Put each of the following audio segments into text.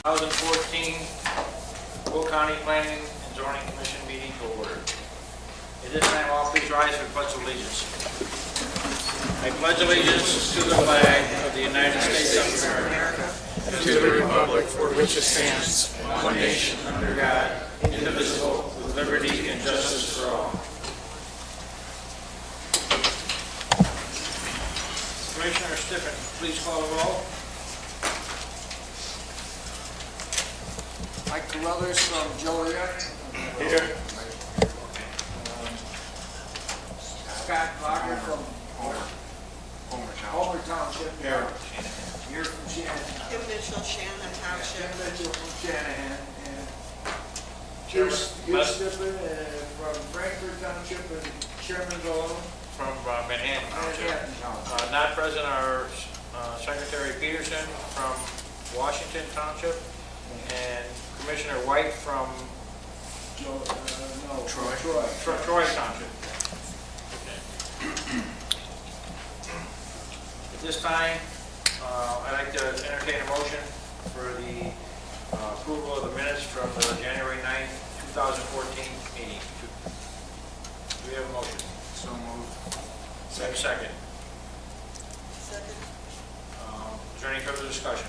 2014 Will County Planning and Zoning Commission meeting to order. At this time, all please rise for the Pledge of Allegiance. I pledge allegiance to the flag of the United States of America and to the republic for which it stands, one nation under God, indivisible, with liberty and justice for all. Commissioner Stiffen, please call the roll. Mike Carruthers from Joliet. Here. Scott Lager from Homer Township. Here. You're from Shanahan. Kim Mitchell, Shannon Township. Kim Mitchell from Shanahan. And Hugh Stiffen from Frankfurt Township and Chairman Golden From Manhattan Township. Manhattan Township. Not present are Secretary Peterson from Washington Township and Commissioner White from Troy Township. At this time, I'd like to entertain a motion for the approval of the minutes from the January 9th, 2014 meeting. Do we have a motion? So moved. Second. Second. Is there any further discussion?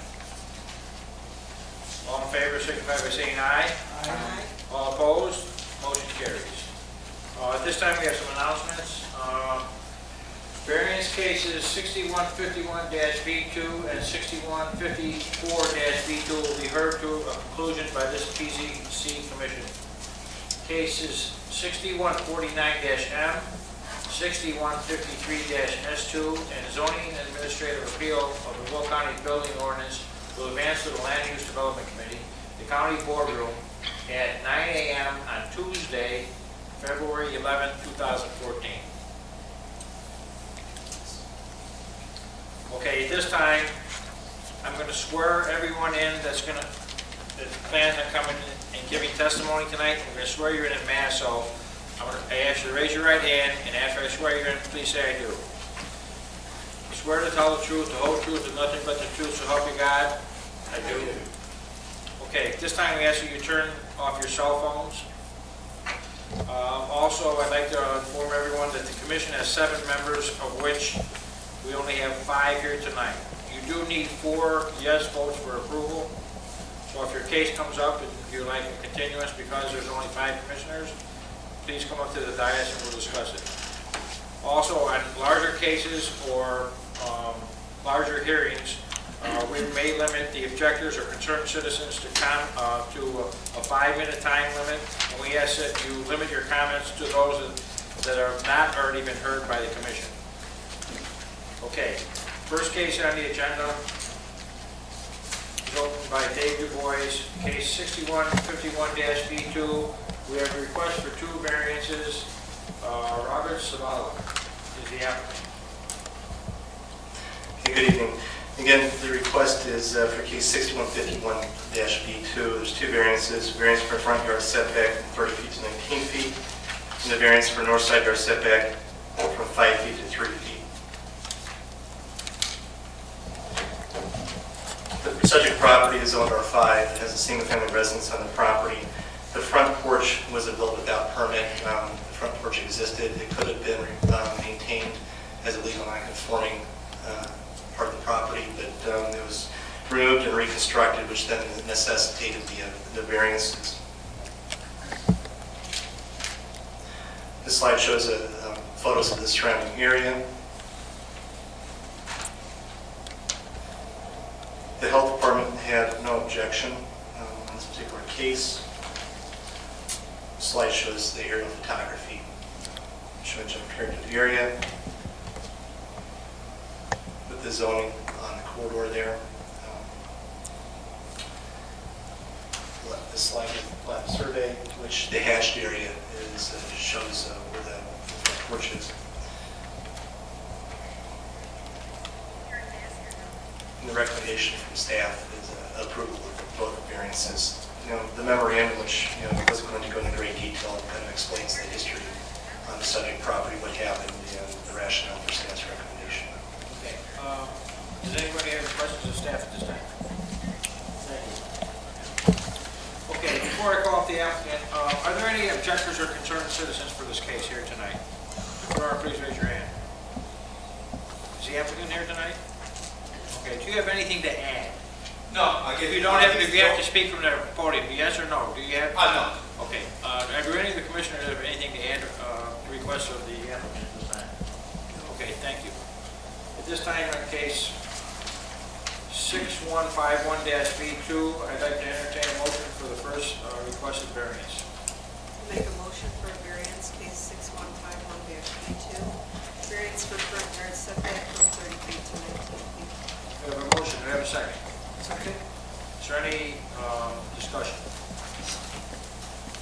All in favor, signify by saying aye. Aye. All opposed, motion carries. At this time, we have some announcements. Variance cases 6151-B2 and 6154-B2 will be heard to a conclusion by this PZC Commission. Cases 6149-M, 6153-S2, and zoning and administrative appeal of the Will County Building Ordinance will advance to the Land Use Development Committee, the County Boardroom, at 9 a.m. on Tuesday, February 11, 2014. Okay, at this time, I'm going to swear everyone in that plans on coming and giving testimony tonight. I'm going to swear you in mass, so I ask you to raise your right hand, and after I swear you in, please say I do. You swear to tell the truth, the whole truth, and nothing but the truth, so help you God? I do. Okay, this time we ask you to turn off your cell phones. Also, I'd like to inform everyone that the commission has 7 members, of which we only have 5 here tonight. You do need 4 yes votes for approval. So if your case comes up and you'd like a continuance because there's only 5 commissioners, please come up to the dais and we'll discuss it. Also, on larger cases or larger hearings, we may limit the objectors or concerned citizens to a 5-minute time limit, and we ask that you limit your comments to those that are not already been heard by the commission. Okay, first case on the agenda is opened by Dave Du Bois, case 6151-B2. We have a request for 2 variances. Robert Savala is the applicant. Good evening. Again, the request is for case 6151-B2. There's 2 variances. Variance for front yard setback from 30 feet to 19 feet, and the variance for north side yard setback from 5 feet to 3 feet. The subject property is owned R5. It has a single-family residence on the property. The front porch was built without permit. The front porch existed. It could have been maintained as a legal non-conforming part of the property, but it was removed and reconstructed, which then necessitated the variances. This slide shows photos of the surrounding area. The health department had no objection in this particular case. The slide shows the aerial photography. Should jump here to the area with the zoning on the corridor there. This slide is the plat survey, which the hashed area is shows where the porch is. And the recommendation from staff is approval of both variances. The memorandum, which wasn't going to go into great detail, kind of explains the history on the subject property, what happened, and the rationale for staff's recommendation. Okay. Does anybody have any questions of staff at this time? Thank you. any objectors or concerned citizens for this case here tonight? If there are, please raise your hand. Is the applicant here tonight? Okay, do you have anything to add? No, I If get you don't have, if you have to speak from the podium, yes or no? Do you have? I Okay, do any of the commissioners have anything to add, requests of the applicant at this time? Okay, thank you. At this time, on case 6151-B2, I'd like to entertain a motion for the first requested variance. Make a motion for a variance, case 6151-B2. Variance for front yard setback from 30 feet to 19 feet. We have a motion, do we have a second? Second. Is there any discussion?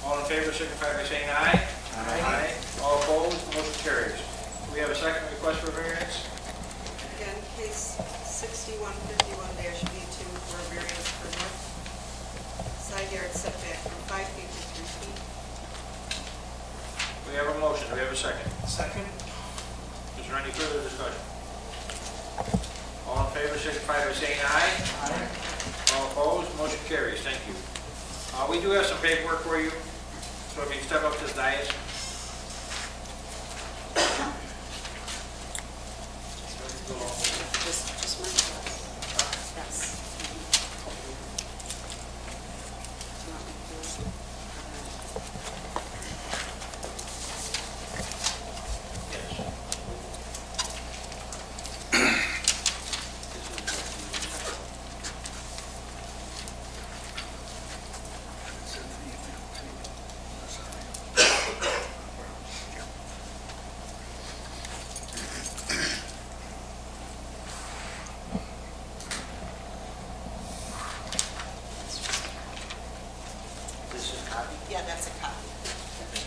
All in favor, signify by saying aye. Aye. All opposed, motion carries. Do we have a second request for variance? Again, case 6151-B2 for a variance for north side yard setback from 5 feet to 3 feet. We have a motion, do we have a second? Second. Is there any further discussion? All in favor, signify by saying aye. Aye. All opposed, motion carries. Thank you. We do have some paperwork for you, so if you can step up to the dais. Just mark that. Yes. This is a copy. Yeah, that's a copy.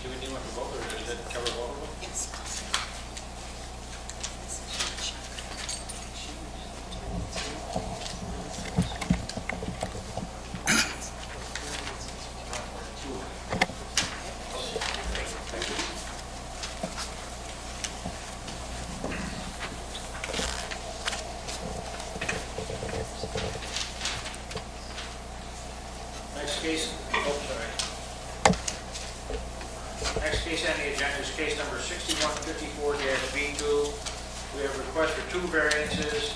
Do we need one for both, or does that cover both of them? Yes. Next case, sorry. Next case on the agenda is case number 6154-B2. We have a request for two variances.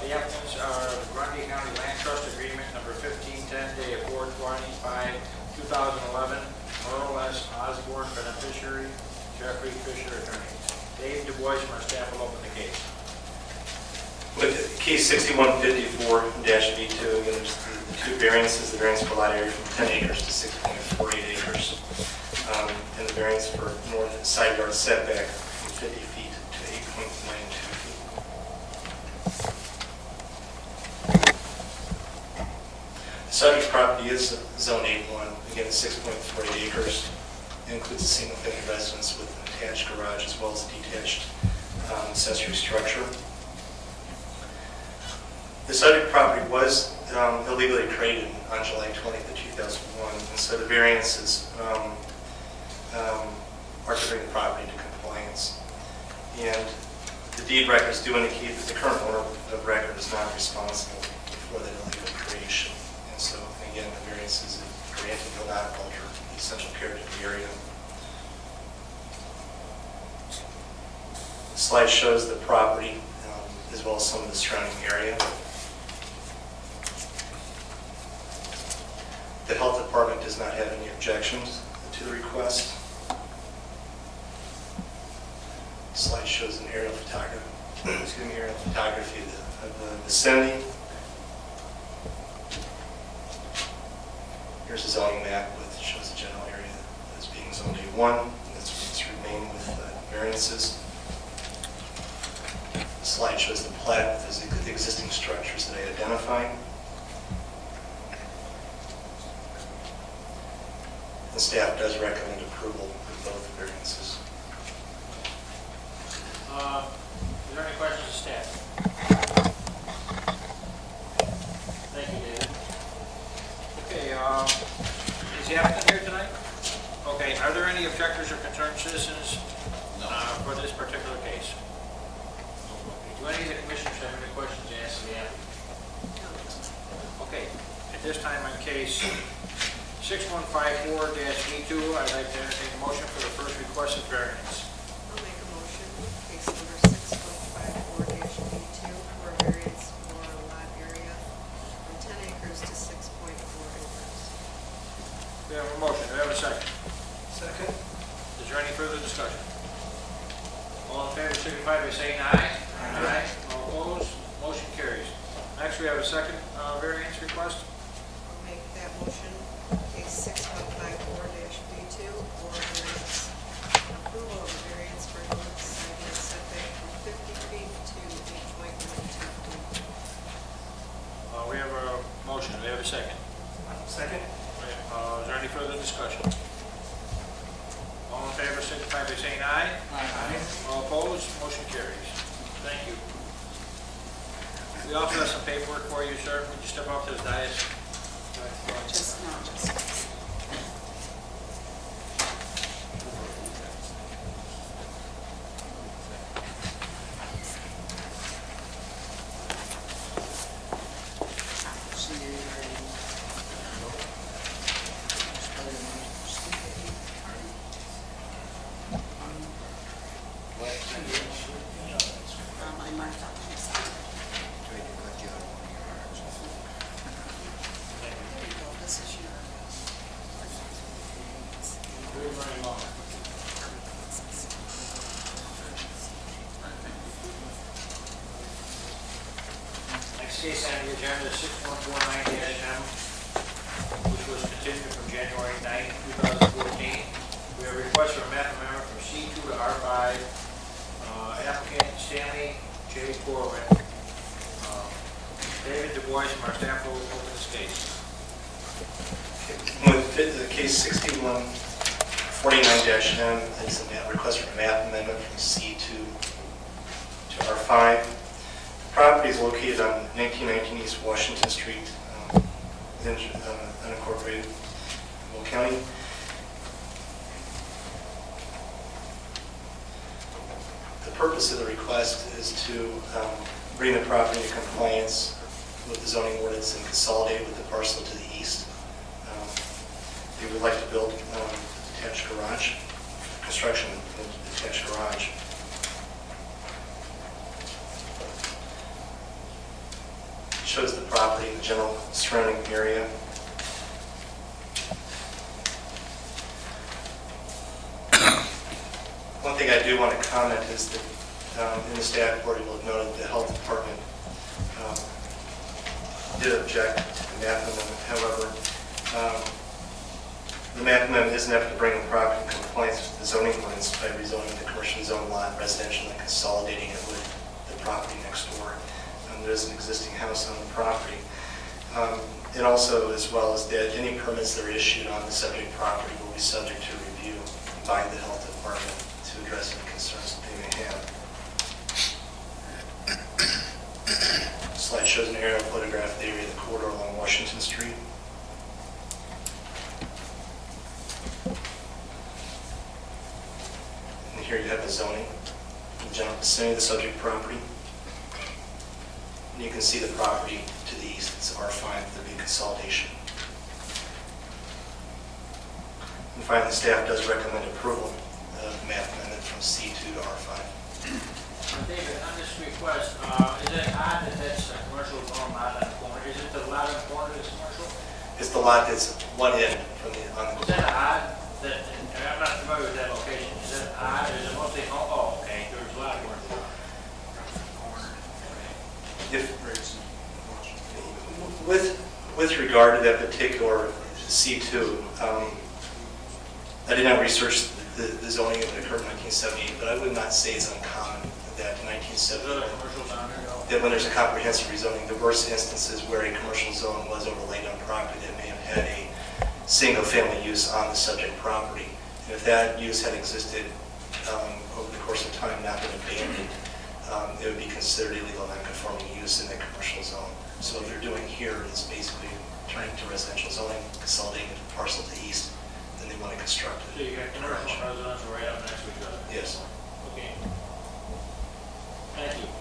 The applicants are the Grundy County Land Trust Agreement number 1510, day of 4/25/2011. Merle S. Osborne, beneficiary. Jeffrey Fisher, attorney. Dave Du Bois from our staff will open the case. With case 6154-B2, again, there's the two variances, the variance for lot area from 10 acres to 6.48 acres, and the variance for north side yard setback from 50 feet to 8.92 feet. The subject property is zone 8-1, again, 6.48 acres. It includes a single-family residence with an attached garage as well as a detached accessory structure. The subject property was illegally created on July 20th of 2001, and so the variances are to bring the property to compliance. And the deed records do indicate that the current owner of record is not responsible for that illegal creation. And so, again, the variances, if granted, will not alter the essential character of the area. The slide shows the property as well as some of the surrounding area. The health department does not have any objections to the request. The slide shows an aerial photography, aerial photography of the vicinity. Here's a zoning map which shows the general area as being zone A1. That's remain with variances. The slide shows the plat with the existing structures that I identified. The staff does recommend approval of both variances. Is there any questions of staff? Thank you, David. Okay, is the applicant here tonight? Okay, are there any objectors or concerned citizens for this particular case? Do any of the commissioners have any questions to ask the applicant? Okay, at this time on case 6154-B2, I'd like to entertain a motion for the first requested variance. I'll make a motion, case number 6154-B2, for a variance for a lot area from 10 acres to 6.4 acres. We have a motion, do we have a second? Second. Is there any further discussion? All in favor, signify by saying aye. Aye. All opposed, motion carries. Next, we have a second variance request. I'll make that motion, case 6154-B2, for a variance, approval of a variance for north side yard setback from 50 feet to 8.92 feet. We have a motion, do we have a second? Second. Is there any further discussion? All in favor, signify by saying aye. Aye. All opposed, motion carries. Thank you. We also have some paperwork for you, sir. Would you step up to the dais? Just, no, just. I marked out the side. There you go, this is your. Very, very long. Next case on the agenda is 6149-M, which was continued from January 9, 2014. We have a request for a map amendment from C2 to R5. Applicant Stanley J. Corwin. David Du Bois from our staff will open this case. With the case 6149-M, it's a request for a map amendment from C2 to R5. The property is located on 1919 East Washington Street, within unincorporated Will County. The purpose of the request is to bring the property into compliance with the zoning ordinance and consolidate with the parcel to the east. They would like to build a detached garage, construction of a detached garage. It shows the property, the general surrounding area. One thing I do want to comment is that in the staff report, you will have noted the health department did object to the map amendment. However, the map amendment is an effort to bring the property in compliance with the zoning ordinance by rezoning the commercial zone lot residential and consolidating it with the property next door. There is an existing house on the property. And also, as well as that, any permits that are issued on the subject property will be subject to review by the health department to address any concerns that they may have. The slide shows an aerial photograph of the area of the corridor along Washington Street. And here you have the zoning, the general vicinity of the subject property. And you can see the property to the east, it's R5, there'll be consolidation. And finally, staff does recommend approval of the map amendment from C2 to R5. David, on this request, is it odd that that's a commercial zone lot on the corner? Is it the lot on the corner that's commercial? It's the lot that's one end from the, on Is the, that odd? That, and I'm not familiar with that location. Is that odd? Is it mostly, oh, okay, there's a lot of work. With regard to that particular C2, I did not research the zoning that occurred in 1978, but I would not say it's uncommon that in 1978, that when there's a comprehensive rezoning, there were instances where a commercial zone was overlaid on property that may have had a single-family use on the subject property. And if that use had existed over the course of time, not been abandoned, it would be considered illegal non-conforming use in the commercial zone. So what they're doing here is basically turning to residential zoning, consolidating the parcel to the east, then they want to construct it. So you got commercial and residential right up next to each other? Yes. Okay. Thank you.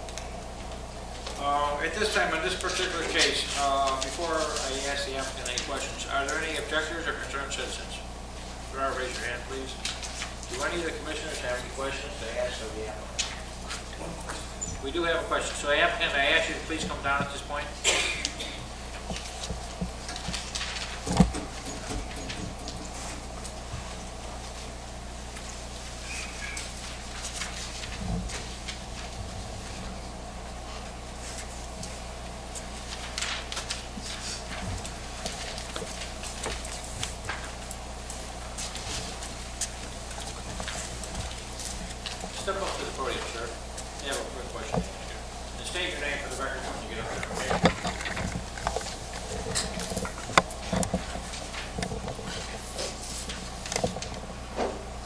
At this time, in this particular case, before I ask the applicant any questions, are there any objectors or concerned citizens? If there are, raise your hand, please. Do any of the commissioners have any questions to ask of the applicant? We do have a question. So applicant, I ask you to please come down at this point. Step up to the podium, sir. You have a quick question to ask you. And state your name for the record when you get up there, okay?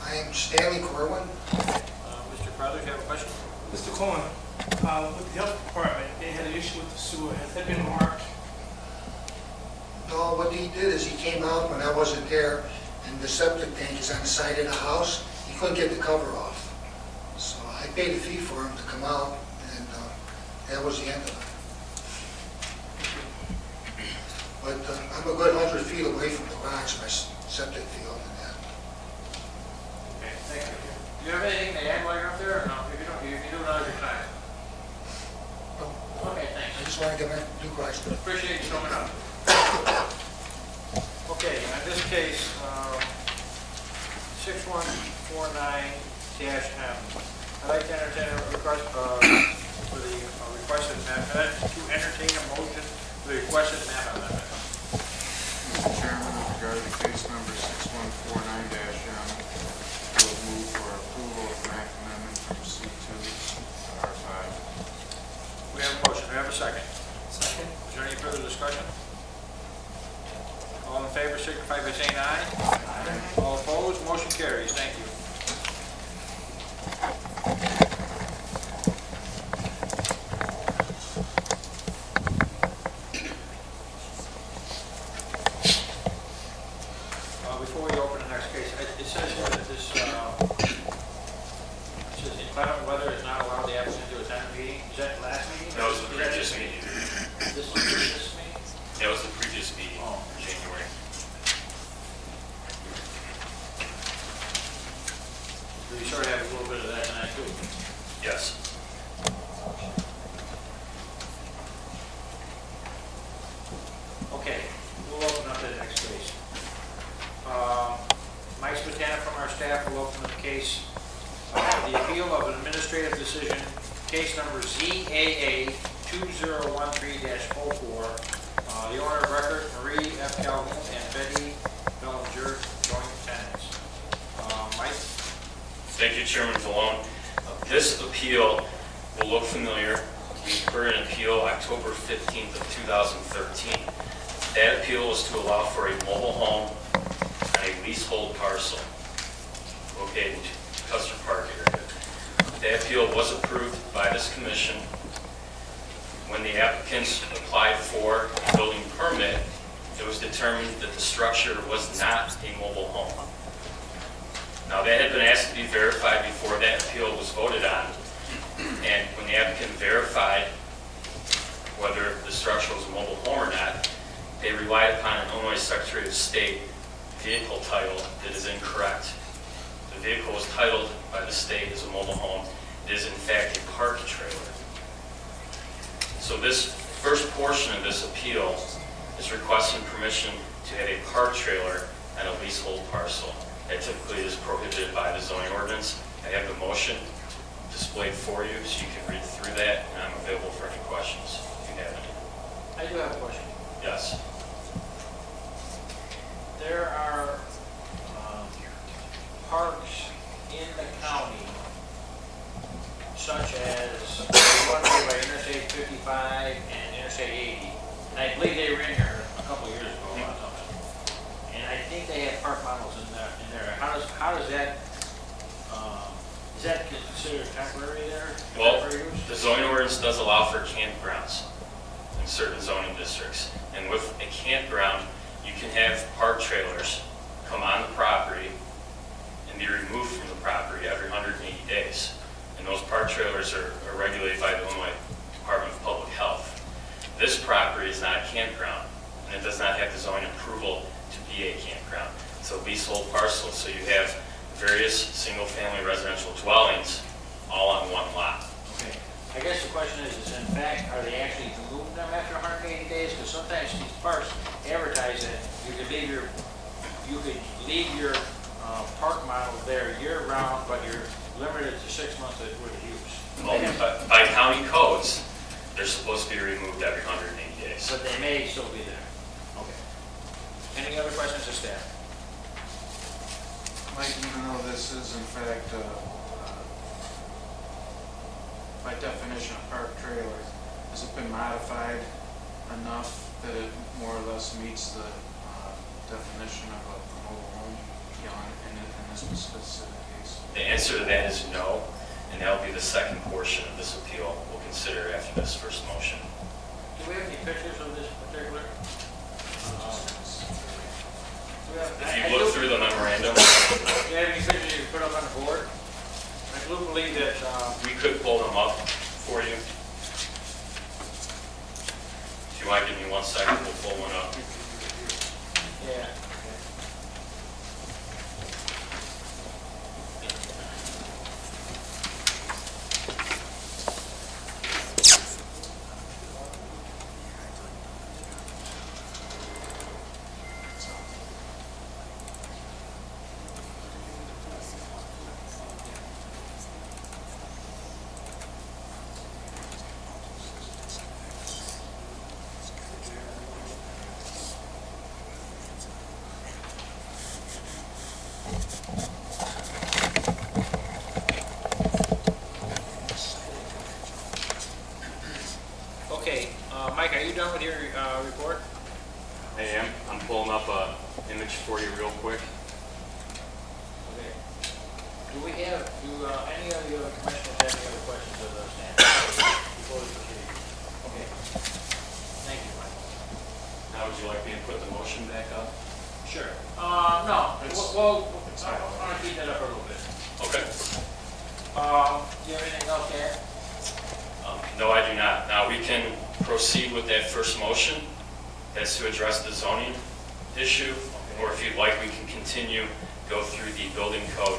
I am Stanley Corwin. Mr. Crothers, you have a question? Mr. Cohen, with the health department, they had an issue with the sewer. Has that been marked? No, what he did is he came out when I wasn't there, and the septic tank is on the side of the house. He couldn't get the cover off. So I paid a fee for him to come out, and that was the end of it. But I'm a good 100 feet away from the garage, my septic field and that. Okay, thank you. Do you have anything to add while you're up there, or no? If you don't, you can do it another time. Okay, I thanks. just want to get my due question. Appreciate you showing up. Okay, in this case, 6149-M. I'd like to entertain a request for the requested amendment, to entertain a motion for the requested amendment. Mr. Chairman, with regard to case number 6149-M, I will move for approval of draft amendment from C2 to R5. We have a motion, we have a second. Second. Is there any further discussion? All in favor, signify by saying aye. Aye. All opposed, motion carries. Thank you. Before we open the next case, it says here that this, it says inclement weather is not allowed the applicant to attend the meeting. Is that last meeting? That was the previous meeting. This was the previous meeting? That was the previous meeting Oh. in January. So you sort of have a little bit of that tonight too. Yes. Okay, we'll open up the next case. Mike Spatana from our staff will open up the case. The appeal of an administrative decision, case number ZAA 2013-04. The owner of record, Marie F. Calhoun and Betty Bellinger, joint tenants. Mike? Thank you, Chairman Valone. This appeal will look familiar. We heard an appeal October 15th of 2013. That appeal was to allow for a mobile home on a leasehold parcel located in Custer Park area. That appeal was approved by this commission. When the applicants applied for a building permit, it was determined that the structure was not a mobile home. Now, that had been asked to be verified before that appeal was voted on, and when the applicant verified whether the structure was a mobile home or not, they relied upon an Illinois Secretary of State vehicle title that is incorrect. The vehicle was titled by the state as a mobile home. It is in fact a park trailer. So this first portion of this appeal is requesting permission to have a park trailer on a leasehold parcel. That typically is prohibited by the zoning ordinance. I have the motion displayed for you so you can read through that, and I'm available for any questions if you have any. I do have a question. Yes. There are parks in the county, such as the one over by Interstate 55 and Interstate 80. And I believe they were in here a couple of years ago or something. And I think they have park models in there. How does that, is that considered temporary there? Well, Temporary use? the zoning ordinance does allow for campgrounds in certain zoning districts. And with a campground, you can have park trailers come on the property and be removed from the property every 180 days. And those park trailers are regulated by the Illinois Department of Public Health. this property is not a campground, and it does not have the zoning approval to be a campground. It's a leasehold parcel, so you have various single-family residential dwellings all on one lot. Okay. I guess the question is in fact, are they actually moving them after 180 days? Because sometimes these parks advertise that you could leave your park model there year-round, but you're limited to 6 months worth of use. Well, by county codes, they're supposed to be removed every 180 days. But they may still be there. Okay. Any other questions of staff? Mike, even though this is in fact, by definition, a park trailer, has it been modified enough that it more or less meets the definition of a mobile home, you know, in this specific case? The answer to that is no, and that will be the second portion of this appeal we'll consider after this first motion. Do we have any pictures of this particular? If you look through the memorandum, Do you have any pictures you can put up on the board? I do believe that, we could pull them up for you. If you might give me 1 second, we'll pull one up. yeah. Okay, Mike, are you done with your report? I am. I'm pulling up an image for you real quick. Okay. Do any of the other commissioners have any other questions of the staff? Before we proceed? Okay. Thank you, Mike. Now, would you like me to put the motion back up? Sure. No, well, I want to keep that up a little bit. Okay. Do you have anything else to add? No, I do not. Now, we can proceed with that first motion. That's to address the zoning issue, or if you'd like, we can continue, go through the building code.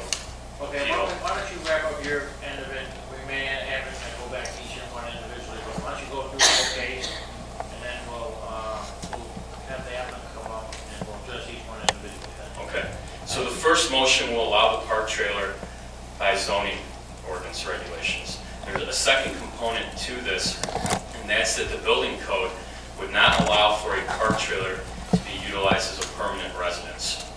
Okay, why don't you wrap up your end of it? We may have it go back to each one individually, but why don't you go through the whole case, and then we'll have the applicant come up, and we'll address each one individually then. Okay. So the first motion will allow the park trailer by zoning ordinance regulations. There's a second component to this, and that's that the building code would not allow for a park trailer to be utilized as a permanent residence.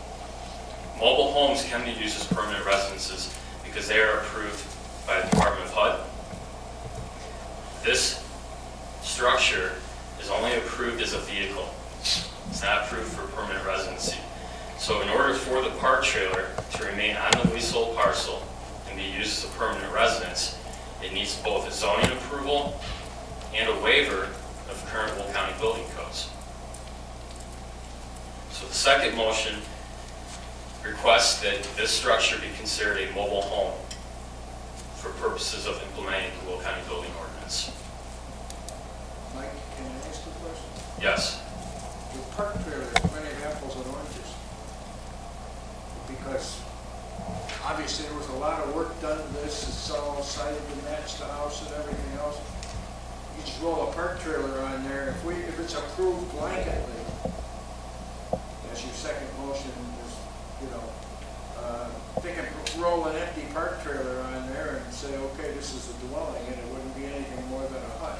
Mobile homes can be used as permanent residences because they are approved by the Department of HUD. This structure is only approved as a vehicle. It's not approved for permanent residency. So in order for the park trailer to remain on the leasehold parcel and be used as a permanent residence, it needs both a zoning approval and a waiver of current Will County building codes. So the second motion requests that this structure be considered a mobile home for purposes of implementing the Will County building ordinance. Mike, can I ask you a question? Yes. The park trailer is many apples and oranges. Because obviously there was a lot of work done to this, it's all sited to match the house and everything else. You just roll a park trailer on there, if it's approved blanketly, as your second motion is, you know, they can roll an empty park trailer on there and say, okay, this is a dwelling, and it wouldn't be anything more than a hut.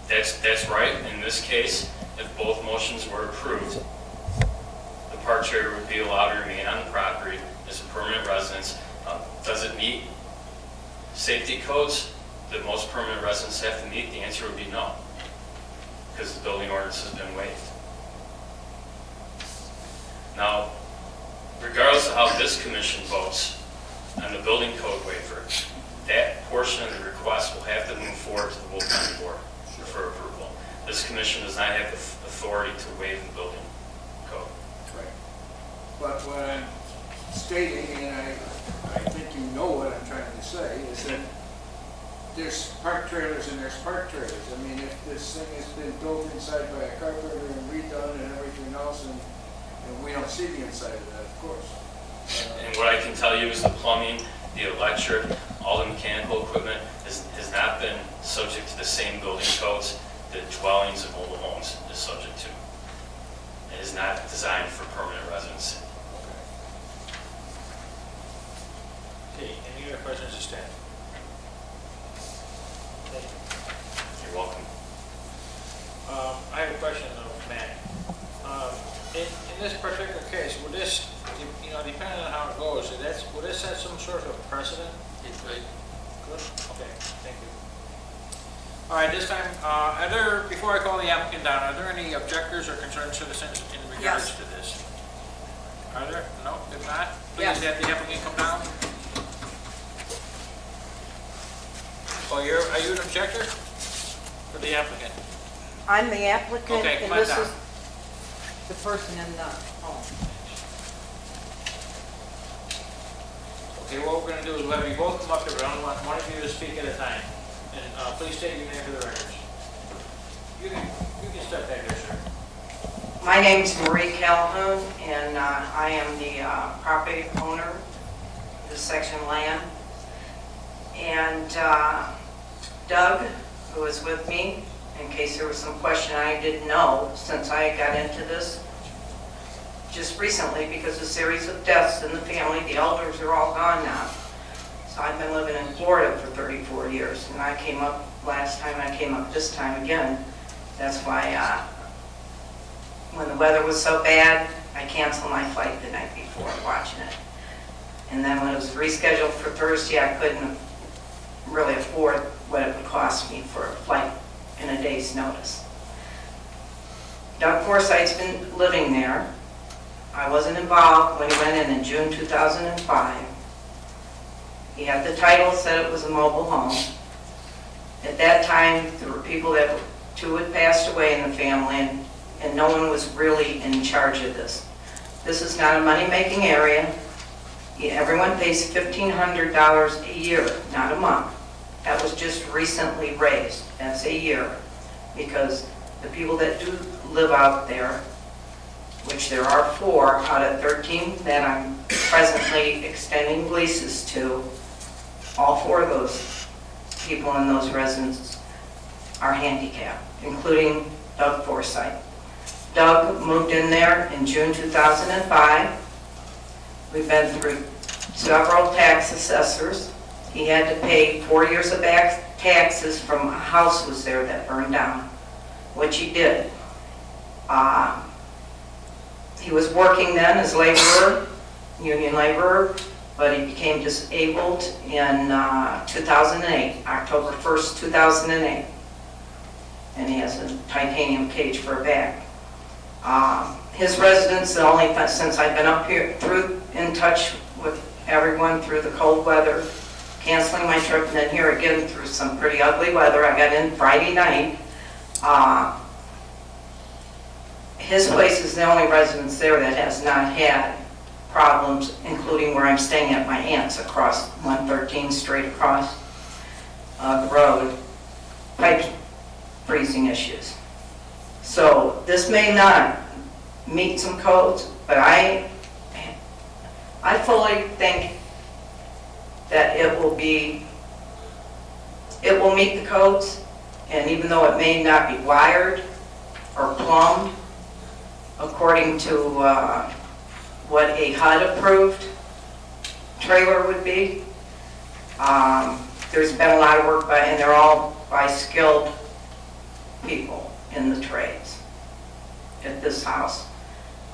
That's right. In this case, if both motions were approved, the park trailer would be allowed to remain on the property as a permanent residence. Does it meet safety codes that most permanent residents have to meet? The answer would be no, because the building ordinance has been waived. Now, regardless of how this commission votes on the building code waiver, that portion of the request will have to move forward to the Will County Board for approval. This commission does not have the authority to waive the building code. Right. But what I'm stating, and I think you know what I'm trying to say, is that there's park trailers and there's park trailers. I mean, if this thing has been built inside by a carpenter and redone and everything else, and we don't see the inside of that, of course. And what I can tell you is the plumbing, the electric, all the mechanical equipment has not been subject to the same building codes that dwellings and mobile homes is subject to. It is not designed for permanent residency. Okay, any other questions to staff? You're welcome. I have a question of Matt. In this particular case, would this, you know, depending on how it goes, would this set some sort of precedent? It could. Good, okay, thank you. All right, this time, before I call the applicant down, are there any objectors or concerned citizens in regards Yes. to this? Are there? No, if not, Yes. please have the applicant come down. Oh, are you an objector? For the applicant? I'm the applicant, Okay, and come on this down. is the person in the home. Okay, what we're gonna do is we'll have you both come up here, but I only want one of you to speak at a time. And please state your name for the records. You can step back there, sir. My name's Marie Calhoun, and I am the property owner of this section of land. And Doug, who is with me, in case there was some question I didn't know since I got into this just recently, because of a series of deaths in the family, the elders are all gone now. So I've been living in Florida for 34 years, and I came up last time, I came up this time again. That's why when the weather was so bad, I canceled my flight the night before watching it. And then when it was rescheduled for Thursday, I couldn't really afford what it would cost me for a flight in a day's notice. Doug Forsythe's been living there. I wasn't involved when he went in June 2005. He had the title, said it was a mobile home. At that time, there were people two had passed away in the family, and no one was really in charge of this. This is not a money-making area. Everyone pays $1,500 a year, not a month. That was just recently raised. That's a year. Because the people that do live out there, which there are 4 out of 13 that I'm presently extending leases to, all 4 of those people in those residences are handicapped, including Doug Forsythe. Doug moved in there in June 2005. We've been through several tax assessors. He had to pay 4 years of back taxes from a house was there that burned down, which he did. He was working then as laborer, union laborer, but he became disabled in 2008, October 1st, 2008. And he has a titanium cage for a back. His residence, only since I've been up here, in touch with everyone through the cold weather, canceling my trip, and then here again through some pretty ugly weather. I got in Friday night. His place is the only residence there that has not had problems, including where I'm staying at my aunt's across 113 straight across the road, pipe freezing issues. So this may not meet some codes, but I fully think that it will meet the codes, and even though it may not be wired or plumbed according to what a HUD-approved trailer would be, there's been a lot of work and they're all by skilled people in the trades at this house.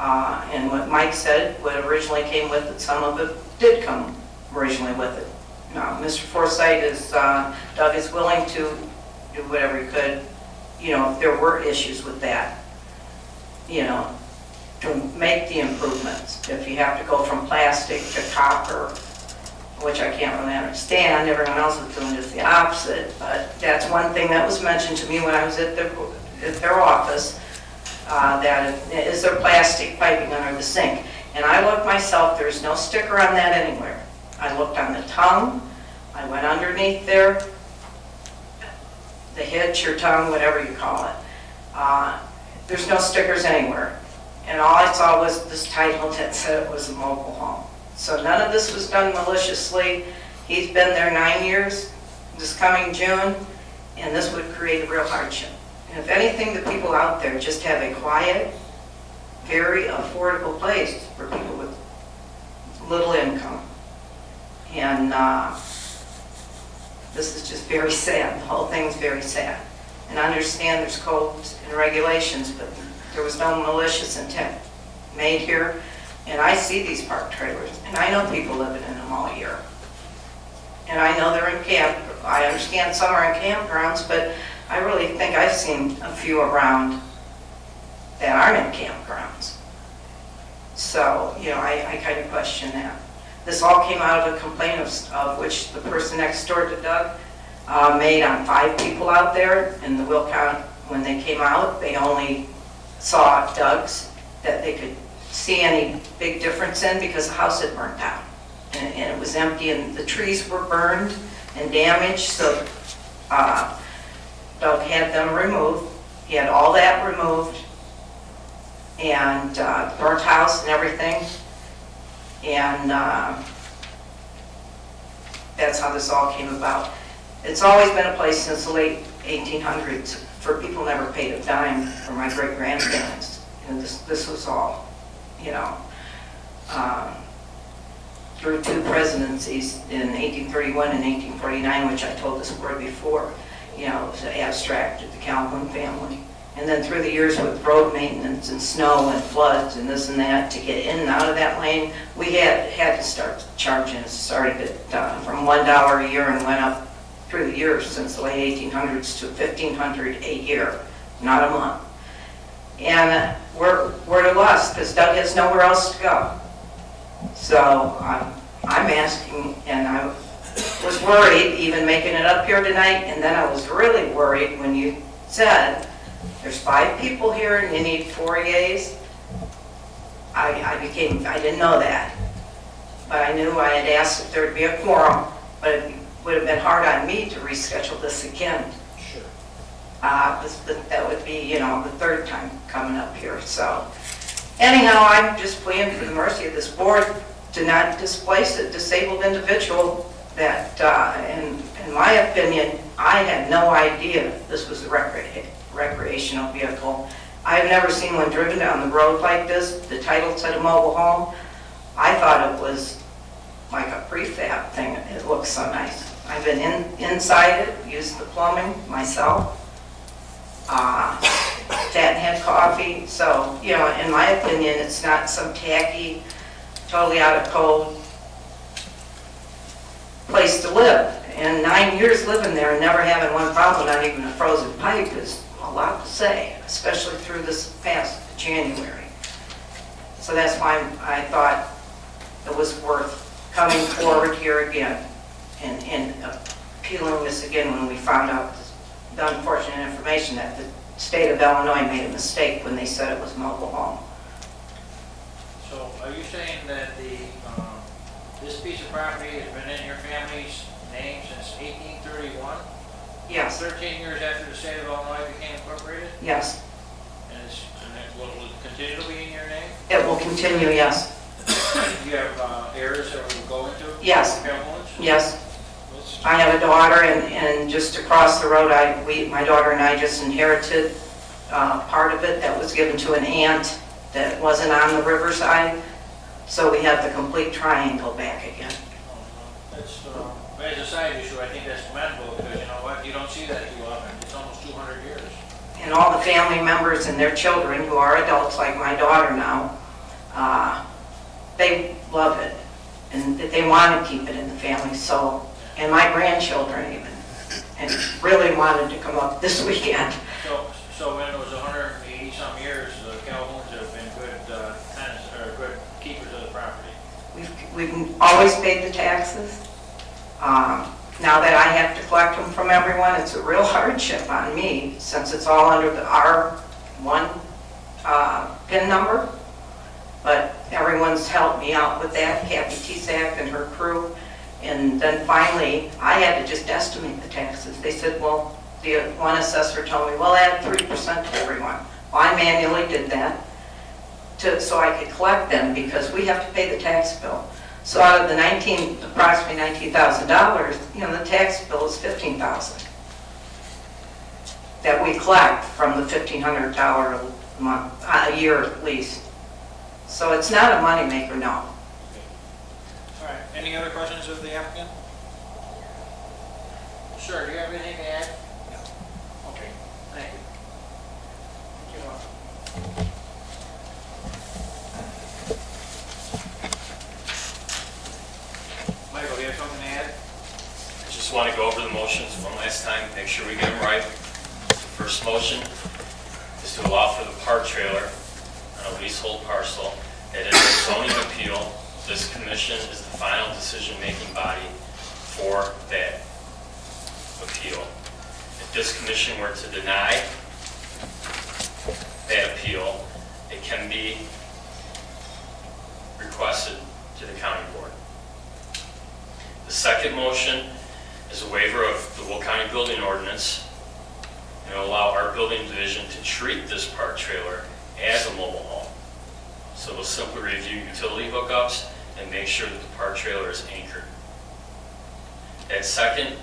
And what Mike said, what originally came with it, some of it did come originally with it. Now, Mr. Forsythe Doug is willing to do whatever he could, if there were issues with that, to make the improvements. If you have to go from plastic to copper, which I can't really understand, everyone else is doing just the opposite, but that's one thing that was mentioned to me when I was at their office, that is there plastic piping under the sink. And I looked myself, there's no sticker on that anywhere. I looked on the tongue, I went underneath there, the hitch or tongue, whatever you call it. There's no stickers anywhere. And all I saw was this title that said it was a mobile home. So none of this was done maliciously. He's been there 9 years, this coming June, and this would create a real hardship. And if anything, the people out there just have a quiet, very affordable place for people with little income. And this is just very sad. The whole thing's very sad. And I understand there's codes and regulations, but there was no malicious intent made here. And I see these park trailers, and I know people living in them all year. And I know they're in camp. I understand some are in campgrounds, but I really think I've seen a few around that aren't in campgrounds. So, you know, I kind of question that. This all came out of a complaint of which the person next door to Doug made on 5 people out there. And the will count, when they came out, they only saw Doug's that they could see any big difference in because the house had burnt down. And it was empty, and the trees were burned and damaged, so Doug had them removed. He had all that removed, and the burnt house and everything. And that's how this all came about. It's always been a place since the late 1800s for people never paid a dime for my great-grandparents. And this was all, you know, through 2 presidencies in 1831 and 1849, which I told this board before, you know, it was abstracted, the Calhoun family. And then through the years with road maintenance and snow and floods and this and that, to get in and out of that lane, we had to start charging. It started at, from $1 a year and went up through the years since the late 1800s to $1,500 a year, not a month. And we're at a loss because Doug has nowhere else to go. So I'm asking, and I was worried even making it up here tonight, and then I was really worried when you said, there's 5 people here and you need 4 yays. I didn't know that. But I knew I had asked if there would be a quorum, but it would have been hard on me to reschedule this again. Sure. That would be, you know, the 3rd time coming up here. So anyhow, I'm just pleading for the mercy of this board to not displace a disabled individual that, in my opinion, I had no idea this was a recreational vehicle. I've never seen one driven down the road like this. The title said a mobile home. I thought it was like a prefab thing. It looks so nice. I've been inside it, used the plumbing myself. Sat and had coffee. So, you know, in my opinion, it's not some tacky, totally out of code place to live. And 9 years living there and never having one problem, not even a frozen pipe, is a lot to say, especially through this past January. So that's why I thought it was worth coming forward here again and appealing this again when we found out the unfortunate information that the state of Illinois made a mistake when they said it was mobile home. So are you saying that this piece of property has been in your family's name since 1831? Yes, 13 years after the state of Illinois became incorporated? yes. And will it continue to be in your name? It will continue, yes. Do you have heirs that will go into it? Yes. Families? Yes. I have a daughter, and just across the road, my daughter and I just inherited part of it that was given to an aunt that wasn't on the riverside. So we have the complete triangle back again. That's, as a side issue, I think that's commendable because you know what? You don't see that too often. It's almost 200 years. And all the family members and their children, who are adults like my daughter now, they love it. And they want to keep it in the family. So, and my grandchildren even, and really wanted to come up this weekend. So when it was 180 some years, the Calhouns have been good tenants or good keepers of the property. We've always paid the taxes. Now that I have to collect them from everyone, it's a real hardship on me since it's all under the R1 PIN number. But everyone's helped me out with that, Kathy Tisak and her crew. And then finally, I had to just estimate the taxes. They said, well, one assessor told me, well, add 3% to everyone. Well, I manually did that so I could collect them because we have to pay the tax bill. So out of the approximately $19,000, the tax bill is $15,000 that we collect from the $1,500 a month, a year lease. So it's not a moneymaker, no. All right, any other questions of the applicant? Sir, do you have anything to add? No. Okay, thank you. Thank you. Michael, do you have something to add? I just want to go over the motions one last time, make sure we get them right. The first motion is to allow for the park trailer on a leasehold parcel. That is a zoning appeal. This commission is the final decision-making body for that appeal. If this commission were to deny that appeal, it can be requested to the county board. The second motion is a waiver of the Will County Building Ordinance and will allow our building division to treat this park trailer as a mobile home. So we'll simply review utility hookups and make sure that the park trailer is anchored. That second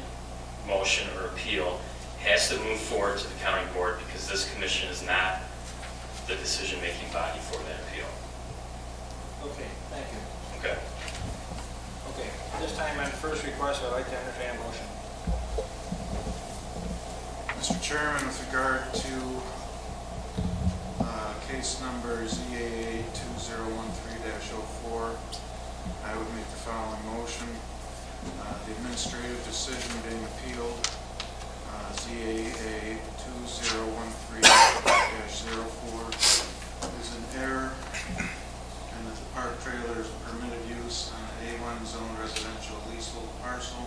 motion or appeal has to move forward to the county board because this commission is not the decision-making body for that appeal. Okay, thank you. Okay. Okay, this time on the first request, I'd like to entertain a motion. Mr. Chairman, with regard to case number ZAA 2013-04, I would make the following motion. The administrative decision being appealed, ZAA 2013-04, is an error, and that the park trailer is a permitted use on an A1 zone residential leasehold parcel,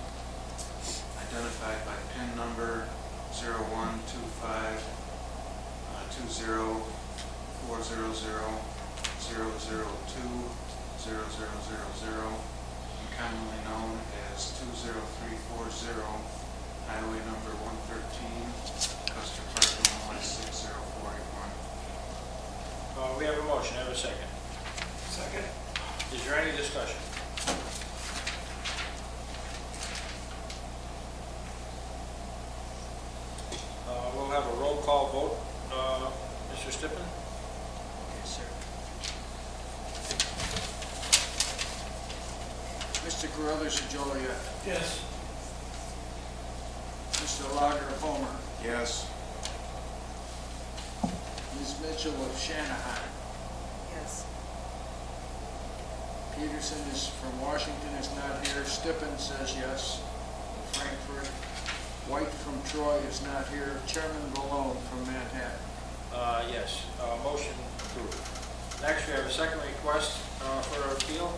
identified by PIN number 0125-20400-002-0000, and commonly known as 20340, highway number 113, Custer Park, Illinois 60481. We have a motion, have a second. Second. Is there any discussion? We'll have a roll call vote. Mr. Stippen? Yes, sir. Mr. Carruthers of Joliet. Yes. Mr. Lager of Homer. Yes. Ms. Mitchell of Shanahan. Yes. Peterson is from Washington, is not here. Stippen says yes. Frankfurt. White from Troy is not here. Chairman Malone from Manhattan. Yes, motion approved. Next, we have a second request for appeal.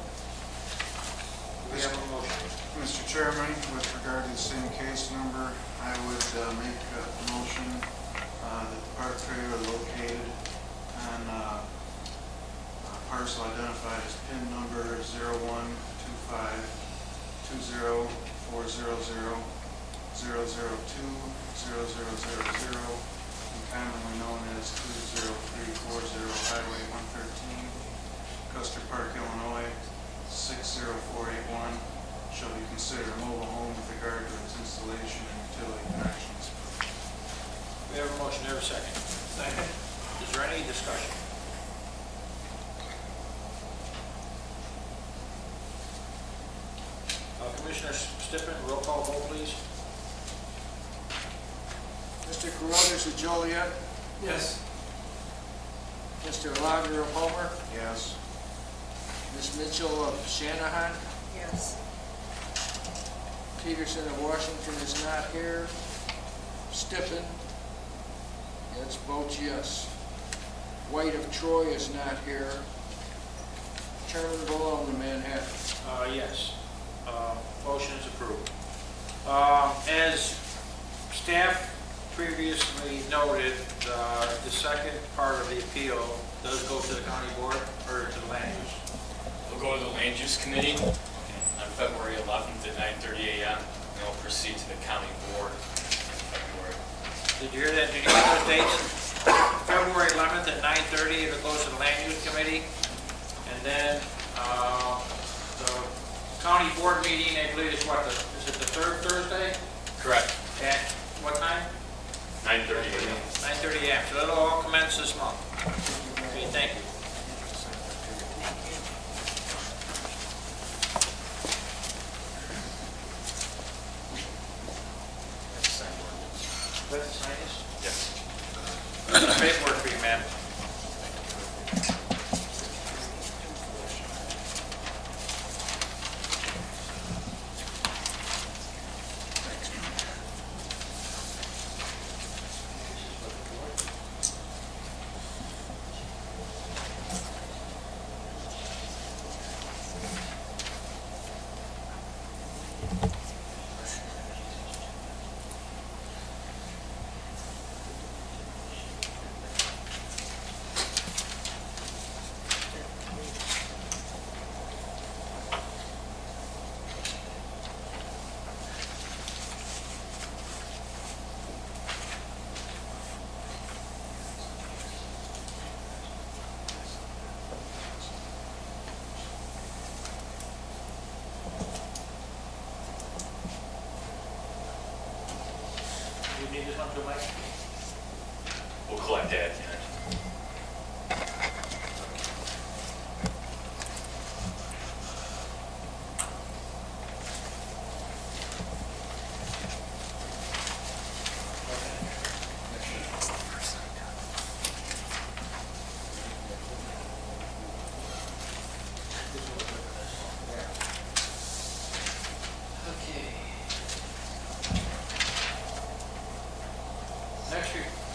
We have a motion. Mr. Chairman, with regard to the same case number, I would make a motion that the park trailer located on a parcel identified as PIN number 0125-202-00000, and commonly known as 20340 Highway 113, Custer Park, Illinois 60481, shall be considered a mobile home with regard to its installation and utility connections. We have a motion, have a second. Second. Is there any discussion? Commissioner Stippen, roll call vote, please. Mr. Carruthers of Joliet. Yes. Mr. Lager of Homer. Yes. Ms. Mitchell of Shanahan. Yes. Peterson of Washington is not here. Stippen. That's votes yes. White of Troy is not here. Chairman Malone of Manhattan. Yes. Motion is approved. As staff previously noted, the second part of the appeal does go to the county board or to the land use. We'll go to the land use committee on February 11th at 9:30 a.m. and we'll proceed to the county board in February. Did you hear that? Did you get those dates? February 11th at 9:30, it goes to the Land Use Committee. And then the county board meeting, I believe is what, is it the third Thursday? Correct. At what time? 9:30 a.m. 9:30 a.m. So it'll all commence this month. Okay, thank you. Let's sign this. Yes. Paperwork for you, ma'am. You need this one too, Mike? We'll collect that.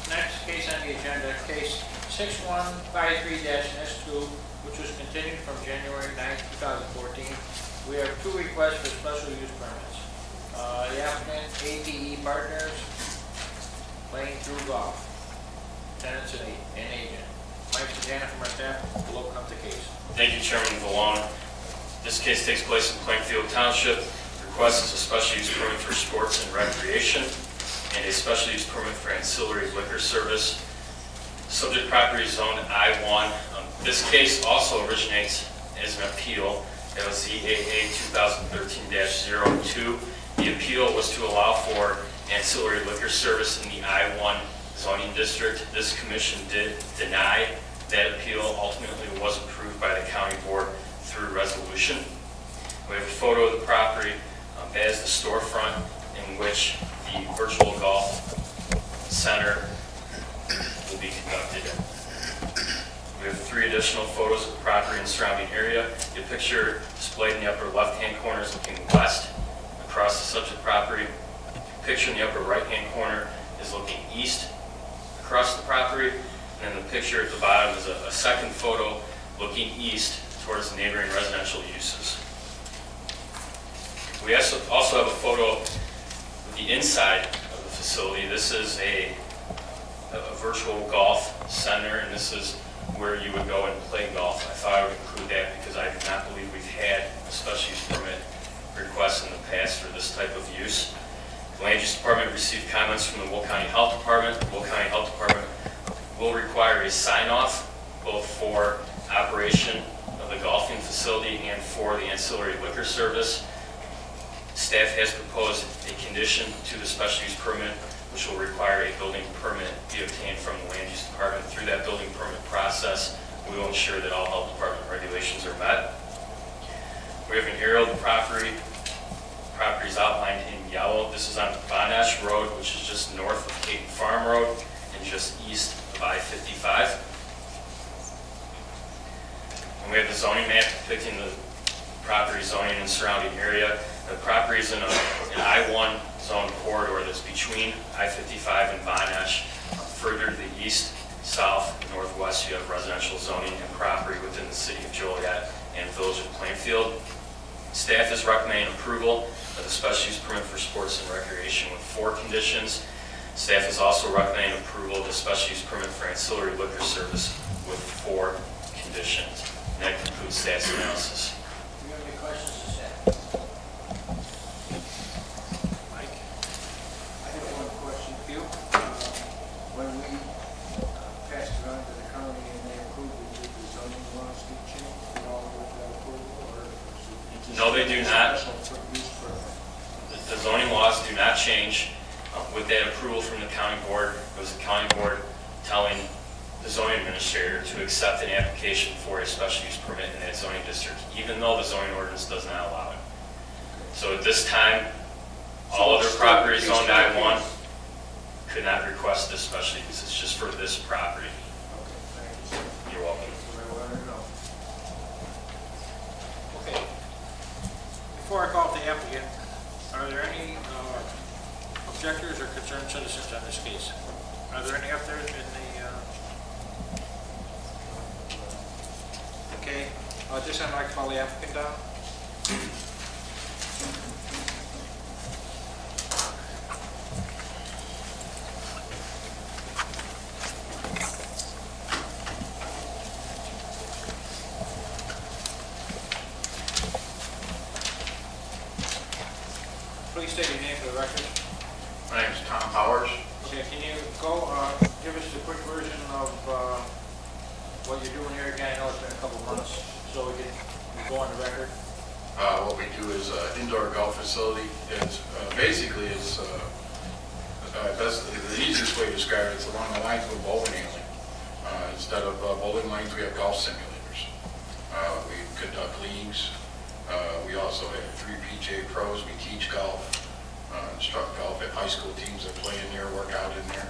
Next case on the agenda, case 6153-S2, which was continued from January 9, 2014. We have two requests for special use permits. The applicant, APE Partners, playing through golf, tenants and agent. Mike Sajana from our staff will open up the case. Thank you, Chairman Valone. This case takes place in Plainfield Township. The request is a special use permit for sports and recreation and a special use permit for ancillary liquor service. Subject property is zoned I-1. This case also originates as an appeal. That was ZAA 2013-02. The appeal was to allow for ancillary liquor service in the I-1 zoning district. This commission did deny that appeal. Ultimately, it was approved by the county board through resolution. We have a photo of the property as the storefront in which the virtual golf center will be conducted. We have three additional photos of the property and surrounding area. The picture displayed in the upper left-hand corner is looking west across the subject property. The picture in the upper right-hand corner is looking east across the property. And then the picture at the bottom is a second photo looking east towards the neighboring residential uses. We also have a photo of the inside of the facility. This is a virtual golf center, and this is where you would go and play golf. I thought I would include that because I do not believe we've had a special use permit request in the past for this type of use. The Land Use Department received comments from the Will County Health Department. The Will County Health Department will require a sign-off both for operation of the golfing facility and for the ancillary liquor service. Staff has proposed a condition to the special use permit, which will require a building permit be obtained from the Land Use Department. Through that building permit process, we will ensure that all health department regulations are met. We have an aerial of the property. The property is outlined in yellow. This is on Von Esch Road, which is just north of Caton Farm Road and just east of I-55. And we have the zoning map depicting the property zoning and surrounding area. The property is in an I-1 zone corridor that's between I-55 and Von Esch. Further to the east, south, and northwest, you have residential zoning and property within the city of Joliet and village of Plainfield. Staff is recommending approval of the special use permit for sports and recreation with 4 conditions. Staff is also recommending approval of the special use permit for ancillary liquor service with 4 conditions. And that concludes staff's analysis. Do you have any questions to say? Mike? I have one question. You? No, they do not. Special use permit. The zoning laws do not change. With that approval from the county board, it was the county board telling the zoning administrator to accept an application for a special use permit in that zoning district, even though the zoning ordinance does not allow it. So at this time, all other properties owned I-1 could not request this special use. It's just for this property. Okay, thank you, sir. You're welcome. I wanted to know. Okay. Before I call up the applicant, are there any objectors or concerned citizens on this case? Are there any up there in the, okay, at this time I'd like to call the applicant down. Please state your name for the record. My name is Tom Powers. Okay, can you go, give us a quick version of what you're doing here again? I know it's been a couple of months, so we can go on the record. What we do is indoor golf facility. It's basically the easiest way to describe it. It's along the lines of a bowling alley. Instead of bowling lanes, we have golf simulators. We conduct leagues. We also have 3 PGA pros. We teach golf, instruct golf at high school teams that play in there, work out in there.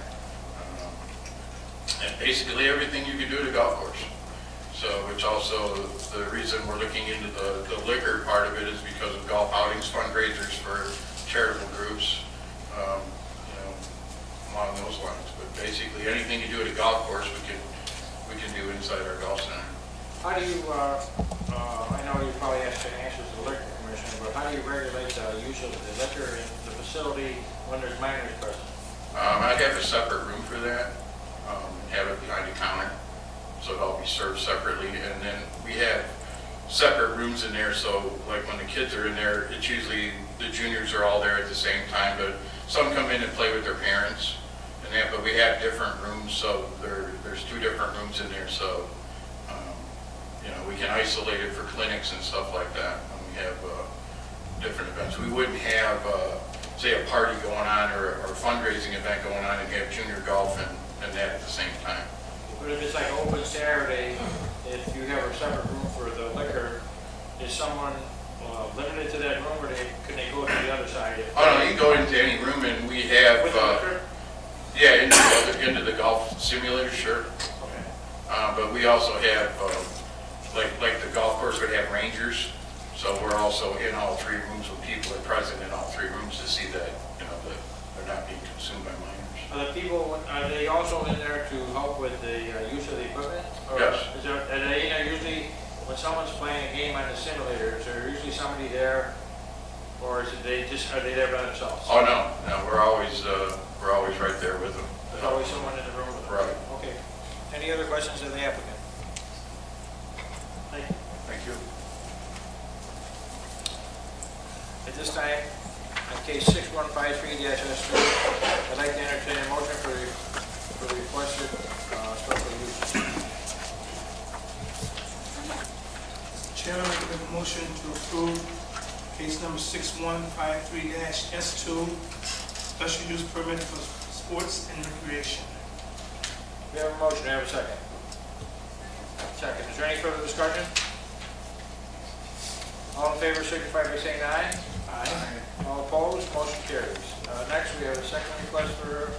And basically everything you can do at a golf course. So, which also, the reason we're looking into the liquor part of it is because of golf outings, fundraisers for charitable groups, along those lines. But basically anything you do at a golf course, we can do inside our golf center. How do you, I know you probably have to answer to the liquor commission, but how do you regulate the use of the liquor in the facility when there's minors present? I'd have a separate room for that, have it behind the counter, so it'll all be served separately. And then we have separate rooms in there, so like when the kids are in there, it's usually the juniors are all there at the same time, but some come in and play with their parents and that, but we have different rooms, so there's 2 different rooms in there, so we can isolate it for clinics and stuff like that when we have different events. We wouldn't have, say, a party going on or a fundraising event going on and have junior golf and that at the same time. But if it's like open Saturday, if you have a separate room for the liquor, is someone limited to that room, or can they go to the other side? Oh no, you can go into any room and we have, With the liquor? yeah, into the golf simulator, sure. Okay. But we also have, like the golf course would have rangers, so we're also in all 3 rooms with people that are present in all 3 rooms to see that, that they're not being consumed by minors. Are the people, are they also in there to help with the use of the equipment? Or Yes. Are they usually, when someone's playing a game on the simulator, is there usually somebody there, or are they there by themselves? Oh no, we're always right there with them. There's always someone in the room with them? Right. Okay. Any other questions of the applicant? Thank you. Thank you. At this time, on case 6153-S2, I'd like to entertain a motion for the requested special use. Chairman, I make a motion to approve case number 6153-S2, special use permit for sports and recreation. We have a motion, do I have a second? Second. Is there any further discussion? All in favor, signify by saying aye. Aye. All opposed, motion carries. Next, we have a second request for,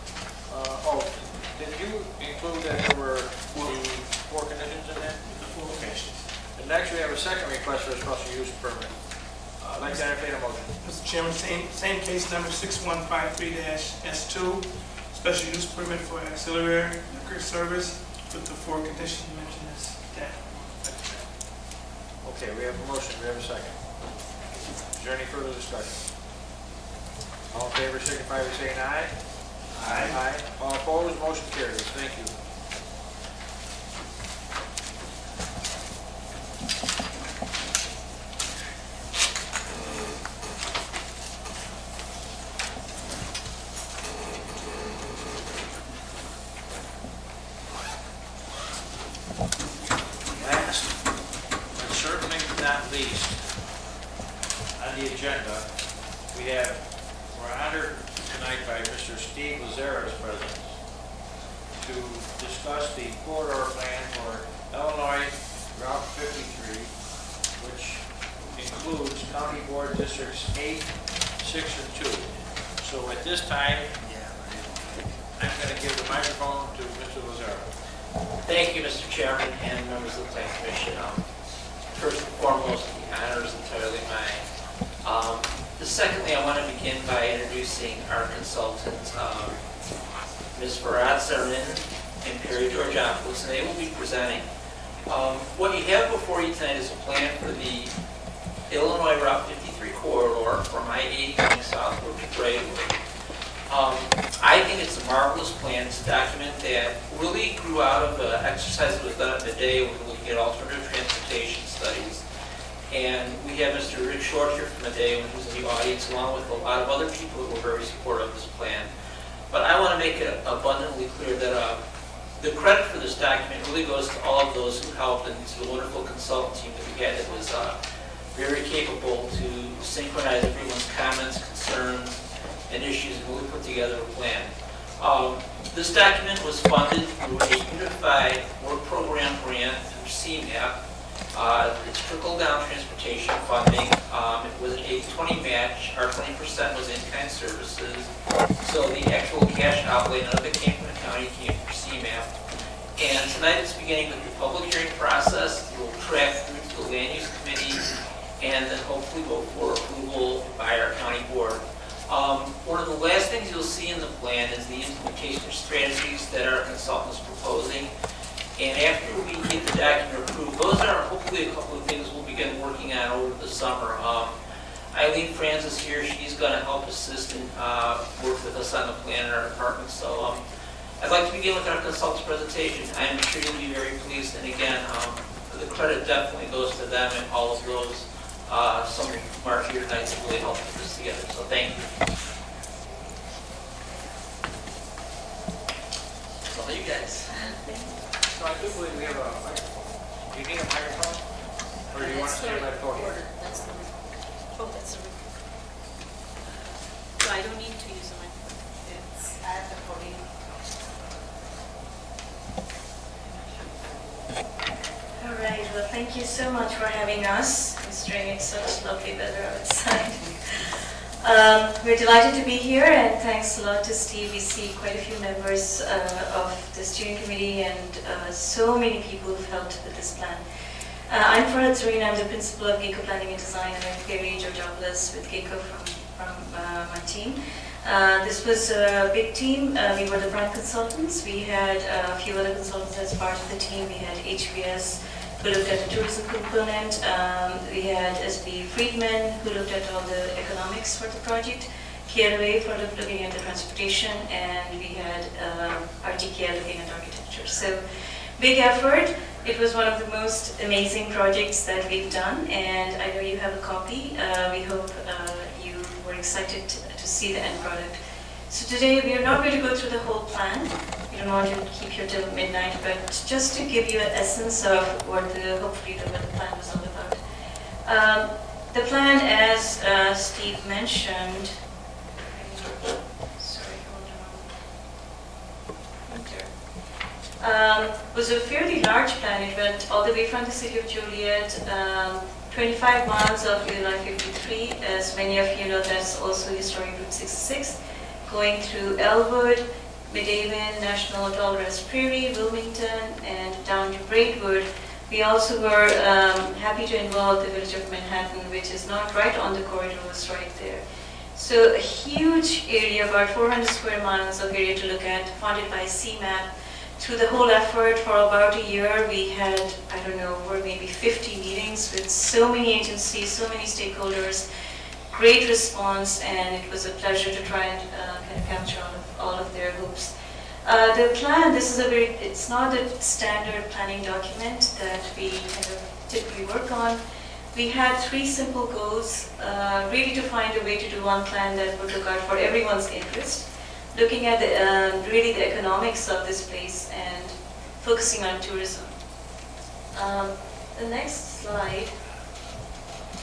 did you include that there were 4 conditions in there? The 4 conditions. And next, we have a second request for a special use permit. I'd like to entertain a motion. Mr. Chairman, same case number 6153-S2, special use permit for auxiliary liquor service with the 4 conditions mentioned as that. Okay, we have a motion, we have a second. Is there any further discussion? All in favor, signify by saying aye. Aye. All opposed, motion carries. Thank you. Last, but certainly not least, on the agenda, we're honored tonight by Mr. Steve Lazzara as president to discuss the corridor plan for Illinois Route 53, which includes County Board Districts 8, 6, and 2. So at this time, I'm going to give the microphone to Mr. Lazzara. Thank you, Mr. Chairman and members of the Plan Commission. First and foremost, the honor is entirely mine. Secondly, I want to begin by introducing our consultants, Ms. Farad Sarin and Perry Georgiopoulos, and they will be presenting. What you have before you tonight is a plan for the Illinois Route 53 corridor from I-80 going southward to Braidwood. I think it's a marvelous plan. It's a document that really grew out of an exercise that was done at Midday when we were looking at alternative transportation studies. And we have Mr. Rick Short here from Midday, who's in the audience, along with a lot of other people that were very supportive of this plan. But I want to make it abundantly clear that the credit for this document really goes to all of those who helped and to the wonderful consultant team that we had that was very capable to synchronize everyone's comments, concerns, and issues and really put together a plan. This document was funded through a unified work program grant through CMAP. It's trickle-down transportation funding. It was an 80-20 match. Our 20% was in-kind services. So the actual cash outlay, none of it came from the county, came from CMAP. And tonight it's beginning with the public hearing process. It will track through to the Land Use Committee and then hopefully go for approval by our county board. One of the last things you'll see in the plan is the implementation strategies that our consultants are proposing. And after we get the document approved, those are hopefully a couple of things we'll begin working on over the summer. Eileen Franz is here. She's going to help assist and work with us on the plan in our department. So I'd like to begin with our consultant's presentation. I'm sure you'll be very pleased. And again, the credit definitely goes to them and all of those. Some of them are here tonight to really help put this together. So thank you. All you guys. So I do believe we have a microphone. Do you need a microphone? Or do you want to stand by the podium? That's the, oh, that's the, so I don't need to use a microphone. It's at the podium. All right, well, thank you so much for having us, considering it's such lovely weather outside. We're delighted to be here, and thanks a lot to Steve. We see quite a few members of the steering committee and so many people who've helped with this plan. I'm Farad Sarin. I'm the principal of GECO Planning and Design, and I'm Perry Georgiopoulos with GECO from my team. This was a big team. We were the prime consultants. We had a few other consultants as part of the team. We had HBS, who looked at the tourism component. We had SB Friedman, who looked at all the economics for the project, KLA for looking at the transportation, and we had RTKL looking at architecture. So big effort. It was one of the most amazing projects that we've done, and I know you have a copy. We hope you were excited to see the end product. So today we are not going to go through the whole plan. We don't want to keep you till midnight, but just to give you an essence of what hopefully what the plan was all about. The plan, as Steve mentioned, was a fairly large plan. It went all the way from the city of Joliet, 25 miles of Illinois 53. As many of you know, that's also historic Route 66, going through Elwood, Medavin, National, Dolores Prairie, Wilmington, and down to Braidwood. We also were happy to involve the village of Manhattan, which is not right on the corridor, was right there. So a huge area, about 400 square miles of area to look at, funded by CMAP. Through the whole effort for about a year, we had, I don't know, over maybe 50 meetings with so many agencies, so many stakeholders, great response, and it was a pleasure to try and kind of capture all of their hopes. The plan, it's not a standard planning document that we kind of typically work on. We had 3 simple goals, really to find a way to do one plan that would look out for everyone's interest, looking at really the economics of this place and focusing on tourism. The next slide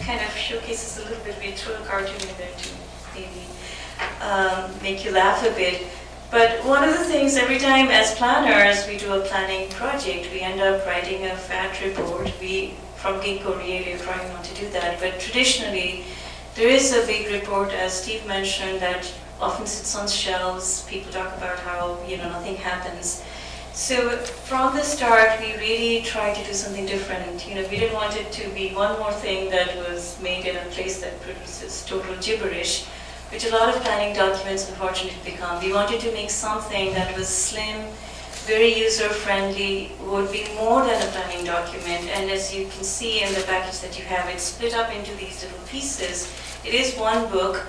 kind of showcases a little bit. We throw a cartoon in there to maybe make you laugh a bit. But one of the things, every time as planners we do a planning project, we end up writing a fat report. We, from Ginkgo, really are trying not to do that, but traditionally there is a big report, as Steve mentioned, that often sits on shelves. People talk about how, nothing happens. So from the start, we really tried to do something different. We didn't want it to be one more thing that was made in a place that produces total gibberish, which a lot of planning documents unfortunately become. We wanted to make something that was slim, very user-friendly, would be more than a planning document. And as you can see in the package that you have, it's split up into these little pieces. It is one book,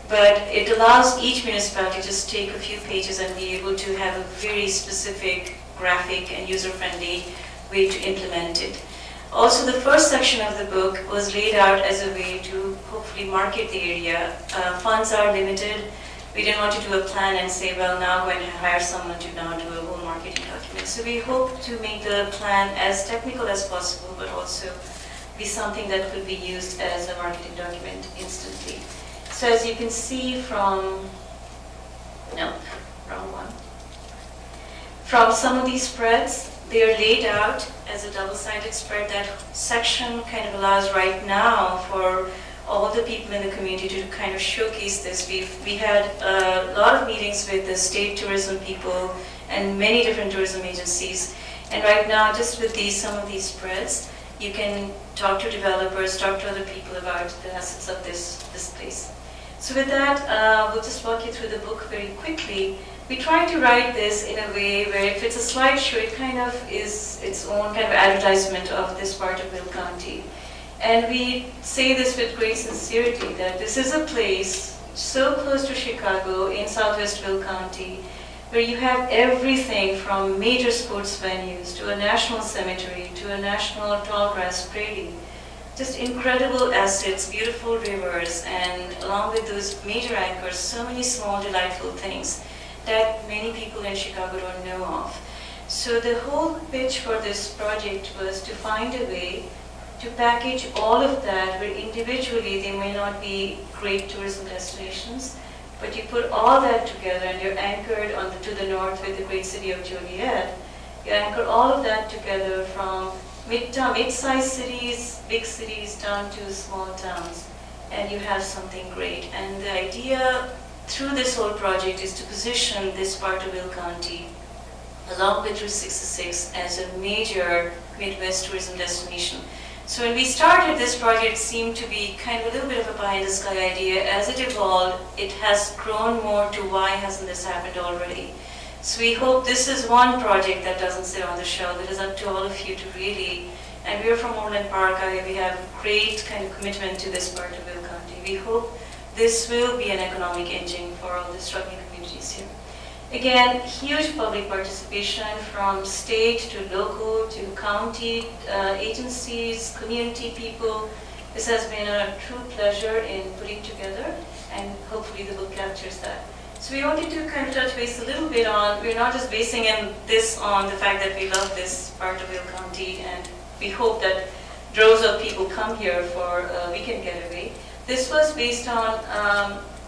but it allows each municipality to just take a few pages and be able to have a very specific graphic and user-friendly way to implement it. Also, the first section of the book was laid out as a way to hopefully market the area. Funds are limited. We didn't want to do a plan and say, well, now go and hire someone to now do a whole marketing document. So we hope to make the plan as technical as possible, but also be something that could be used as a marketing document instantly. So as you can see from some of these spreads, they are laid out as a double-sided spread. That section kind of allows right now for all the people in the community to kind of showcase this. We had a lot of meetings with the state tourism people and many different tourism agencies. And right now, just with some of these spreads, you can talk to developers, talk to other people about the assets of this place. So with that, we'll just walk you through the book very quickly. We try to write this in a way where if it's a slideshow, it kind of is its own kind of advertisement of this part of Will County. And we say this with great sincerity, that this is a place so close to Chicago in southwest Will County, where you have everything from major sports venues to a national cemetery to a national tallgrass prairie. Just incredible assets, beautiful rivers, and along with those major anchors, so many small delightful things that many people in Chicago don't know of. So the whole pitch for this project was to find a way to package all of that, where individually they may not be great tourism destinations, but you put all that together and you're anchored to the north with the great city of Joliet. You anchor all of that together from mid-sized cities, big cities, down to small towns, and you have something great. And the idea through this whole project is to position this part of Will County, along with Route 66, as a major Midwest tourism destination. So when we started this project, it seemed to be kind of a little bit of a pie-in-the-sky idea. As it evolved, it has grown more to why hasn't this happened already. So we hope this is one project that doesn't sit on the shelf. It is up to all of you to really, and we're from Orland Park, we have great kind of commitment to this part of Will County. We hope this will be an economic engine for all the struggling communities here. Again, huge public participation from state to local to county agencies, community people. This has been a true pleasure in putting together, and hopefully the book captures that. So we wanted to kind of touch base a little bit on, we're not just basing this on the fact that we love this part of Will County, and we hope that droves of people come here for a weekend getaway. This was based on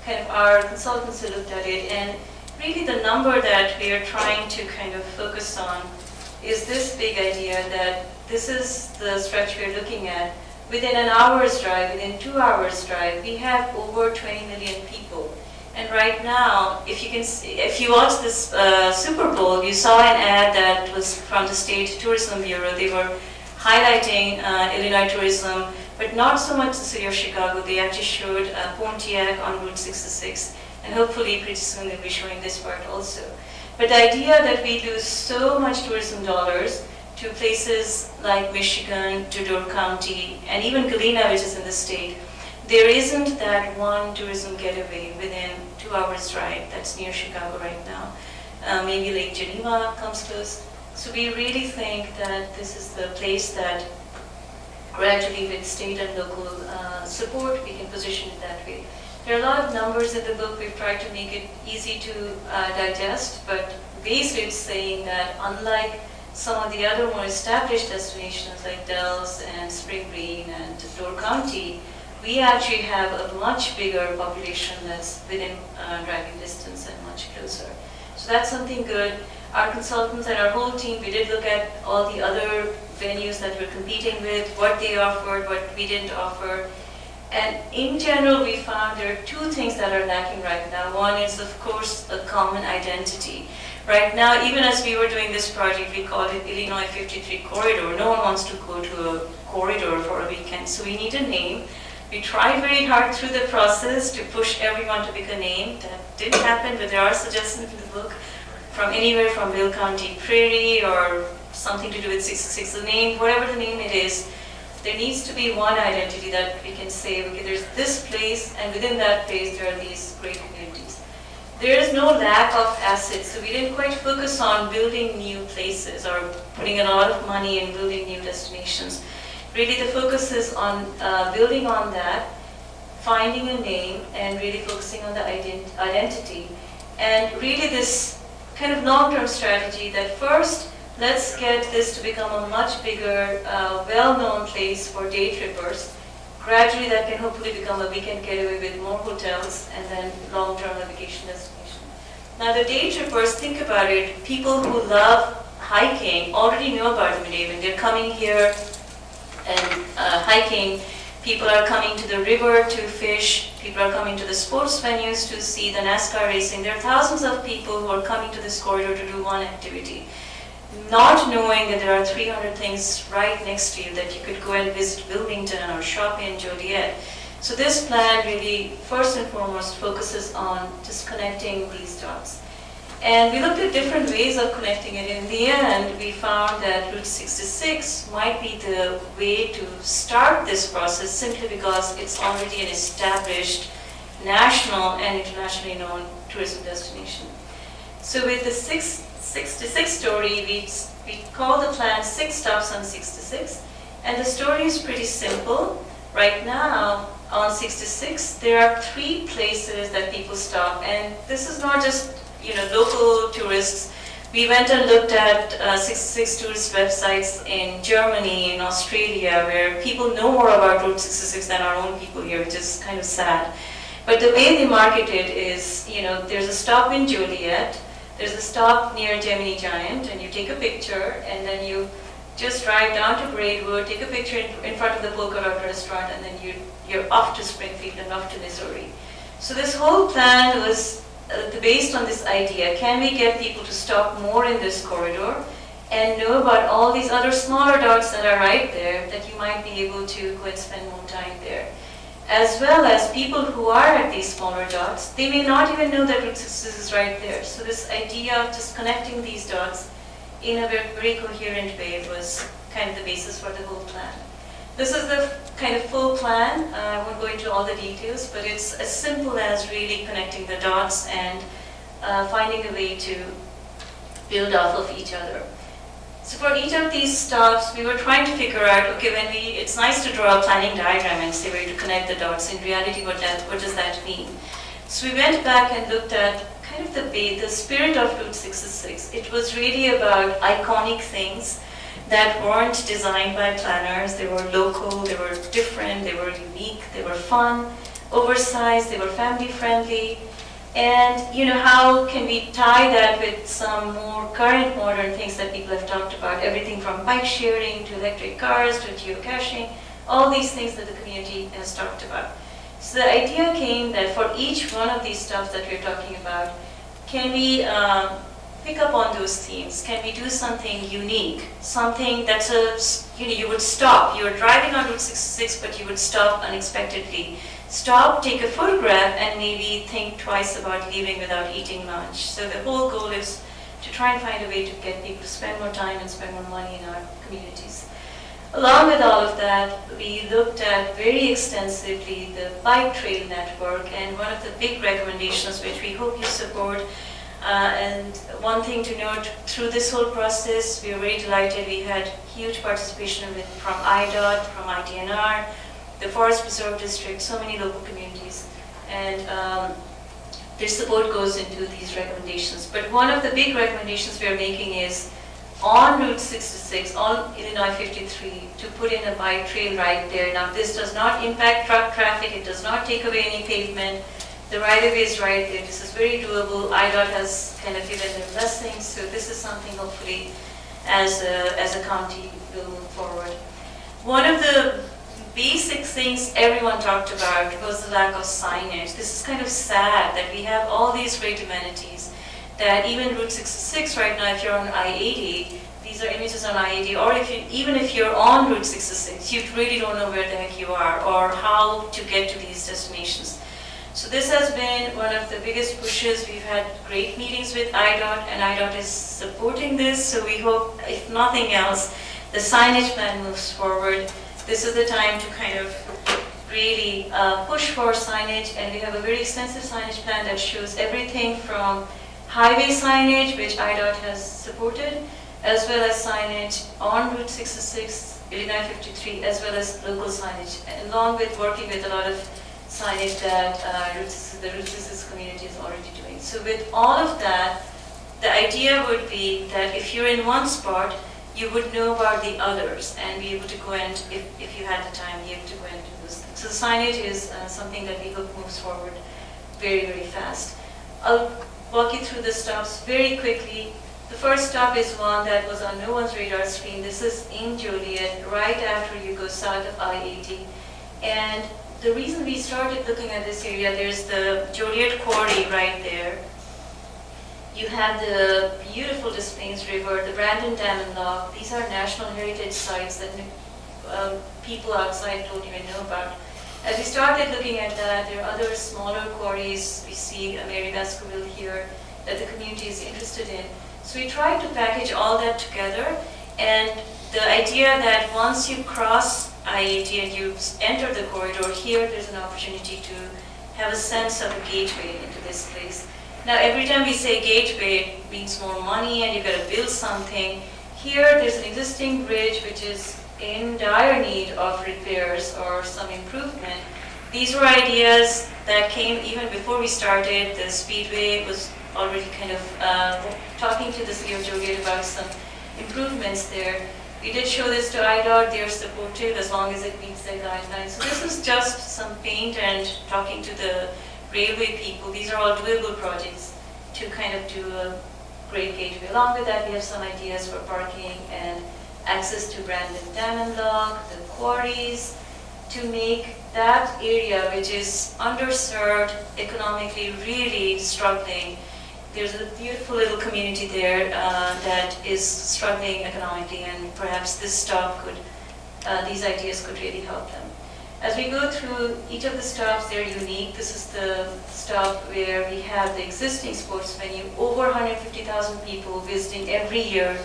kind of our consultants who looked at it, and really the number that we are trying to kind of focus on is this big idea that this is the stretch we're looking at. Within an hour's drive, within 2 hours drive, we have over 20 million people. And right now, if you watched this Super Bowl, you saw an ad that was from the State Tourism Bureau. They were highlighting Illinois tourism, but not so much the city of Chicago. They actually showed Pontiac on Route 66. And hopefully pretty soon they'll be showing this part also. But the idea that we lose so much tourism dollars to places like Michigan, to Door County, and even Galena, which is in the state, there isn't that one tourism getaway within 2 hours drive that's near Chicago right now. Maybe Lake Geneva comes close. So we really think that this is the place that gradually with state and local support, we can position it that way. There are a lot of numbers in the book. We've tried to make it easy to digest, but basically it's saying that unlike some of the other more established destinations like Dells and Spring Green and Door County, we actually have a much bigger population that's within driving distance and much closer. So that's something good. Our consultants and our whole team, we did look at all the other venues that we're competing with, what they offered, what we didn't offer. And in general, we found there are two things that are lacking right now. One is, of course, a common identity. Right now, even as we were doing this project, we called it Illinois 53 Corridor. No one wants to go to a corridor for a weekend, so we need a name. We tried very hard through the process to push everyone to pick a name. That didn't happen, but there are suggestions in the book from anywhere from Will County Prairie or something to do with 666, the name, whatever the name it is. There needs to be one identity that we can say, okay, there's this place, and within that place there are these great communities. There is no lack of assets, so we didn't quite focus on building new places or putting a lot of money in building new destinations. Really the focus is on building on that, finding a name, and really focusing on the identity. And really this kind of long-term strategy that first, let's get this to become a much bigger, well-known place for day trippers. Gradually that can hopefully become a weekend getaway with more hotels and then long-term a vacation destination. Now the day trippers, think about it, people who love hiking already know about the Mid-Haven. They're coming here and hiking. People are coming to the river to fish. People are coming to the sports venues to see the NASCAR racing. There are thousands of people who are coming to this corridor to do one activity, not knowing that there are 300 things right next to you that you could go and visit Wilmington or shop in Joliet. So this plan really, first and foremost, focuses on just connecting these dots. And we looked at different ways of connecting it. In the end, we found that Route 66 might be the way to start this process simply because it's already an established national and internationally known tourism destination. So with the 66 story, we call the plan 6 Stops on 66. And the story is pretty simple. Right now, on 66, there are 3 places that people stop. And this is not just local tourists. We went and looked at 66 tourist websites in Germany, in Australia, where people know more about Route 66 than our own people here, which is kind of sad. But the way they market it is, there's a stop in Joliet, there's a stop near Gemini Giant, and you take a picture, and then you just drive down to Braidwood, take a picture in front of the Polka Dot restaurant, and then you're off to Springfield and off to Missouri. So this whole plan was based on this idea, can we get people to stop more in this corridor and know about all these other smaller dots that are right there that you might be able to go and spend more time there. As well as people who are at these smaller dots, they may not even know that Route 66 is right there. So this idea of just connecting these dots in a very coherent way was kind of the basis for the whole plan. This is the kind of full plan. I won't go into all the details, but it's as simple as really connecting the dots and finding a way to build off of each other. So for each of these stops, we were trying to figure out, okay, it's nice to draw a planning diagram and say where to connect the dots. In reality, what does that mean? So we went back and looked at kind of the spirit of Route 66. It was really about iconic things that weren't designed by planners. They were local, they were different, they were unique, they were fun, oversized, they were family friendly. And how can we tie that with some more current modern things that people have talked about, everything from bike sharing to electric cars to geocaching, all these things that the community has talked about. So the idea came that for each one of these stuff that we're talking about, can we pick up on those themes? Can we do something unique? Something that's you would stop. You're driving on Route 66, but you would stop unexpectedly. Stop, take a photograph, and maybe think twice about leaving without eating lunch. So the whole goal is to try and find a way to get people to spend more time and spend more money in our communities. Along with all of that, we looked at very extensively the bike trail network, and one of the big recommendations which we hope you support. And one thing to note, through this whole process, we were very delighted. We had huge participation from IDOT, from IDNR, the Forest Preserve District, so many local communities. And their support goes into these recommendations. But one of the big recommendations we are making is on Route 66, on Illinois 53, to put in a bike trail right there. Now, this does not impact truck traffic, it does not take away any pavement. The right-of-way is right there. This is very doable. IDOT has kind of given their blessings, so this is something hopefully as a county will move forward. One of the basic things everyone talked about was the lack of signage. This is kind of sad that we have all these great amenities, that even Route 66 right now, if you're on I-80, these are images on I-80, or even if you're on Route 66, you really don't know where the heck you are or how to get to these destinations. So this has been one of the biggest pushes. We've had great meetings with IDOT, and IDOT is supporting this, so we hope, if nothing else, the signage plan moves forward. This is the time to kind of really push for signage, and we have a very extensive signage plan that shows everything from highway signage, which IDOT has supported, as well as signage on Route 66, Illinois 53, as well as local signage, along with working with a lot of signage that the Route 66 community is already doing. So with all of that, the idea would be that if you're in one spot, you would know about the others and be able to go and, if you had the time, be able to go and do those things. So the signage is something that we hope moves forward very, very fast. I'll walk you through the stops very quickly. The first stop is one that was on no one's radar screen. This is in Joliet, right after you go south of I-80. And the reason we started looking at this area, there's the Joliet Quarry right there. You have the beautiful Des Plaines River, the Brandon Dam and Lock. These are national heritage sites that people outside don't even know about. As we started looking at that, there are other smaller quarries. We see Mary Baskerville here that the community is interested in. So we tried to package all that together, and the idea that once you cross I-80 and you enter the corridor, here there's an opportunity to have a sense of a gateway into this place. Now, every time we say gateway, it means more money and you've got to build something. Here, there's an existing bridge which is in dire need of repairs or some improvement. These were ideas that came even before we started. The Speedway was already kind of talking to the city of Joliet about some improvements there. We did show this to IDOT. They're supportive as long as it meets their guidelines. So this is just some paint and talking to the railway people. These are all doable projects to kind of do a great gateway. Along with that, we have some ideas for parking and access to Brandon Dam and Lock, the quarries, to make that area, which is underserved, economically really struggling. There's a beautiful little community there that is struggling economically, and perhaps this stop could, these ideas could really help them. As we go through each of the stops, they're unique. This is the stop where we have the existing sports venue, over 150,000 people visiting every year,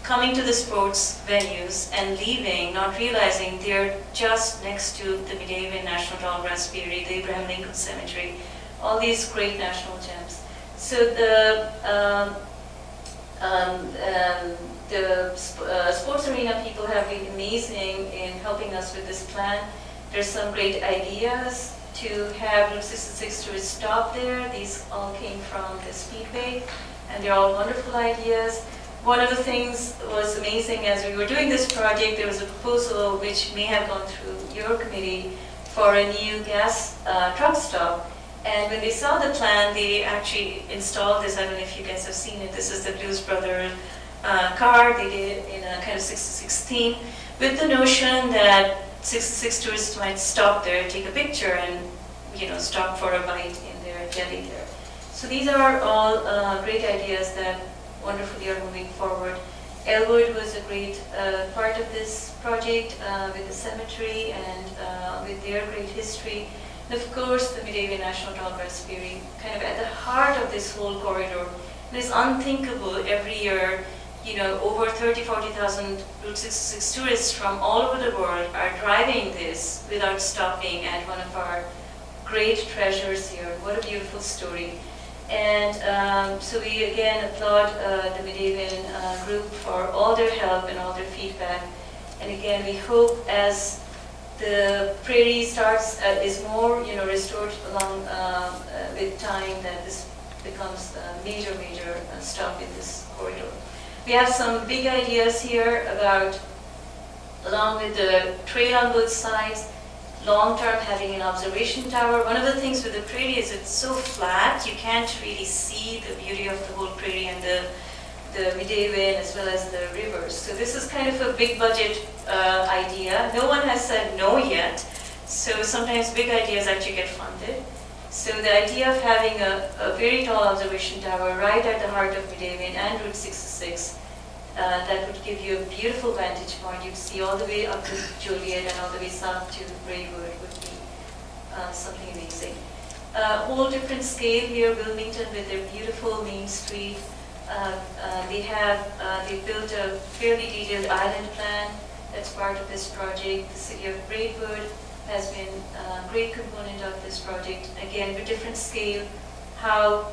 coming to the sports venues and leaving, not realizing they're just next to the Medavin National Tallgrass Pier, the Abraham Lincoln Cemetery, all these great national gems. So the sports arena people have been amazing in helping us with this plan. There's some great ideas to have Route 66 tourists stop there. These all came from the Speedway, and they're all wonderful ideas. One of the things was amazing as we were doing this project, there was a proposal which may have gone through your committee for a new gas truck stop. And when they saw the plan, they actually installed this. I don't know if you guys have seen it. This is the Blues Brothers car. They did it in a kind of 66 theme with the notion that 66 tourists might stop there, take a picture, and stop for a bite in their deli there. So these are all great ideas that wonderfully are moving forward. Elwood was a great part of this project with the cemetery and with their great history. And of course, the Medavin National Tallgrass Pier, kind of at the heart of this whole corridor. It is unthinkable every year, over 40,000 Route 66 tourists from all over the world are driving this without stopping at one of our great treasures here. What a beautiful story. And so we again applaud the Medavin group for all their help and all their feedback. And again, we hope as the prairie is more restored along with time, that this becomes a major stop in this corridor. We have some big ideas here about, along with the trail on both sides, long-term having an observation tower. One of the things with the prairie is it's so flat, you can't really see the beauty of the whole prairie and the Midway as well as the rivers. So this is kind of a big budget idea. No one has said no yet, so sometimes big ideas actually get funded. So the idea of having a very tall observation tower right at the heart of Midway and Route 66, that would give you a beautiful vantage point. You'd see all the way up to Joliet and all the way south to Braidwood would be something amazing. Whole different scale here, Wilmington with their beautiful Main Street. They built a fairly detailed island plan that's part of this project. The city of Braidwood has been a great component of this project. Again, with different scale, how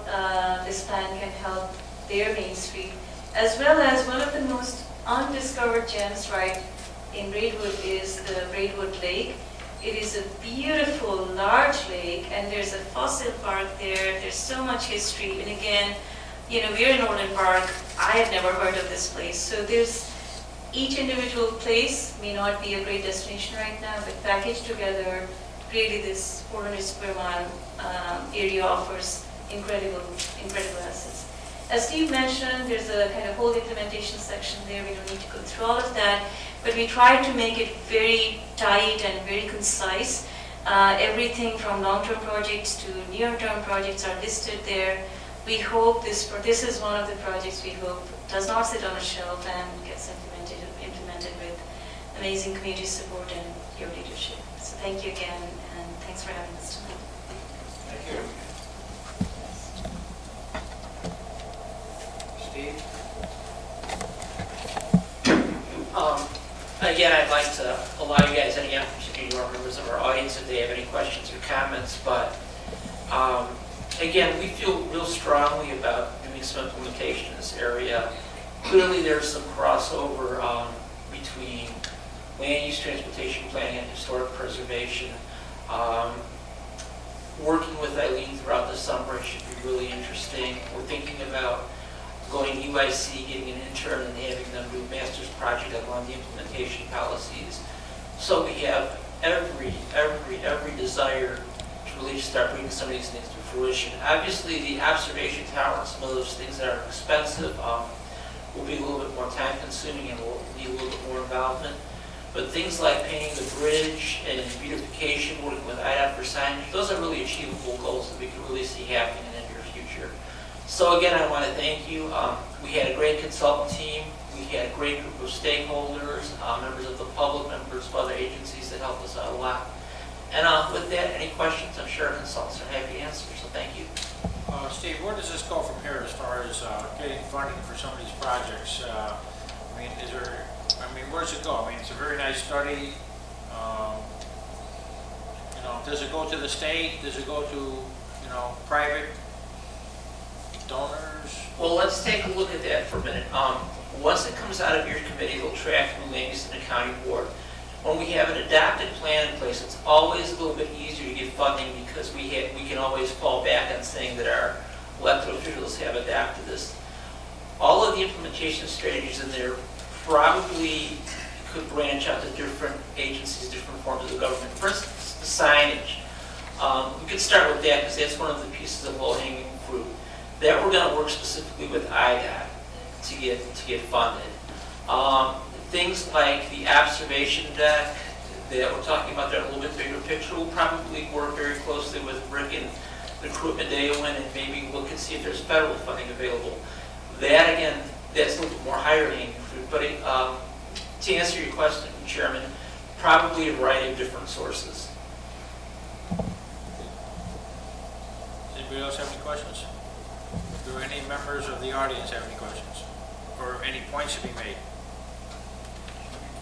this plan can help their Main Street, as well as one of the most undiscovered gems right in Braidwood is the Braidwood Lake. It is a beautiful, large lake, and there's a fossil park there. There's so much history, and again, you know, we're in Orland Park. I had never heard of this place. So there's each individual place may not be a great destination right now, but packaged together, really this 400 square mile area offers incredible assets. As Steve mentioned, there's a kind of whole implementation section there. We don't need to go through all of that, but we tried to make it very tight and very concise. Everything from long-term projects to near-term projects are listed there. We hope this is one of the projects we hope does not sit on a shelf and gets implemented with amazing community support and your leadership. So thank you again, and thanks for having us tonight. Thank you. Steve? Again, I'd like to allow you guys any opportunity, or members of our audience, if they have any questions or comments, but again, we feel real strongly about doing some implementation in this area. Clearly, there's some crossover between land use transportation planning and historic preservation. Working with Eileen throughout the summer should be really interesting. We're thinking about going UIC, getting an intern, and having them do a master's project on the implementation policies. So we have every desire to really start bringing some of these things to fruition. Obviously, the observation tower and some of those things that are expensive will be a little bit more time consuming and will need a little bit more involvement. But things like painting the bridge and beautification, working with IDOT for signage, those are really achievable goals that we can really see happening in the near future. So again, I want to thank you. We had a great consultant team. We had a great group of stakeholders, members of the public, members of other agencies that helped us out a lot. And with that, any questions, I'm sure our consultants are happy to answer, so thank you. Steve, where does this go from here as far as getting funding for some of these projects? Where does it go? I mean, it's a very nice study. Does it go to the state? Does it go to, private donors? Well, let's take a look at that for a minute. Once it comes out of your committee, it'll track through land use and the county board. When we have an adopted plan in place, it's always a little bit easier to get funding because we can always fall back on saying that our elected officials have adopted this. All of the implementation strategies in there probably could branch out to different agencies, different forms of government. For instance, the signage. We could start with that because that's one of the pieces of low-hanging fruit. That we're going to work specifically with IDOT to get funded. Things like the observation deck that we're talking about there, a little bit bigger picture, we'll probably work very closely with Rick and the crew at Medeowin, and maybe look and see if there's federal funding available. That, again, that's a little bit more higher hanging fruit. But to answer your question, Chairman, probably a variety of different sources. Does anybody else have any questions? Do any members of the audience have any questions? Or any points to be made?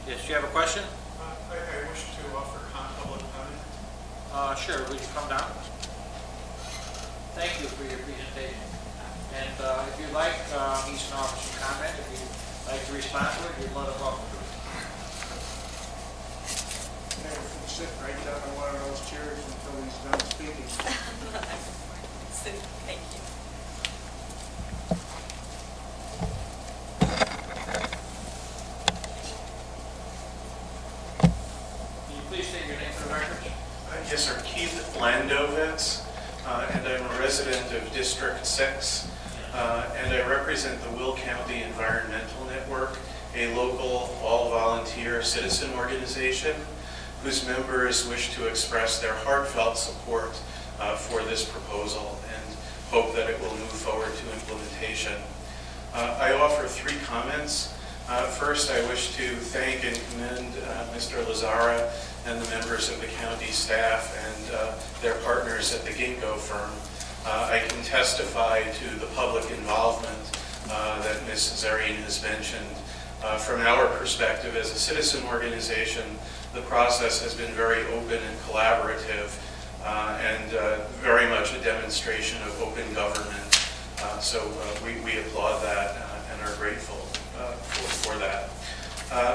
Yes, do you have a question? I wish to offer public comment. Sure, would you come down? Thank you for your presentation. And if you'd like, he's can offer some comment. If you'd like to respond to it, you're more than welcome to. Sit right down in one of those chairs until he's done speaking. Thank you. Keith Landovitz, and I'm a resident of District 6, and I represent the Will County Environmental Network, a local all-volunteer citizen organization whose members wish to express their heartfelt support for this proposal and hope that it will move forward to implementation. I offer 3 comments. First, I wish to thank and commend Mr. Lazzara and the members of the county staff and their partners at the Ginkgo firm. I can testify to the public involvement that Ms. Zarian has mentioned. From our perspective as a citizen organization, the process has been very open and collaborative and very much a demonstration of open government. So we applaud that and are grateful for that.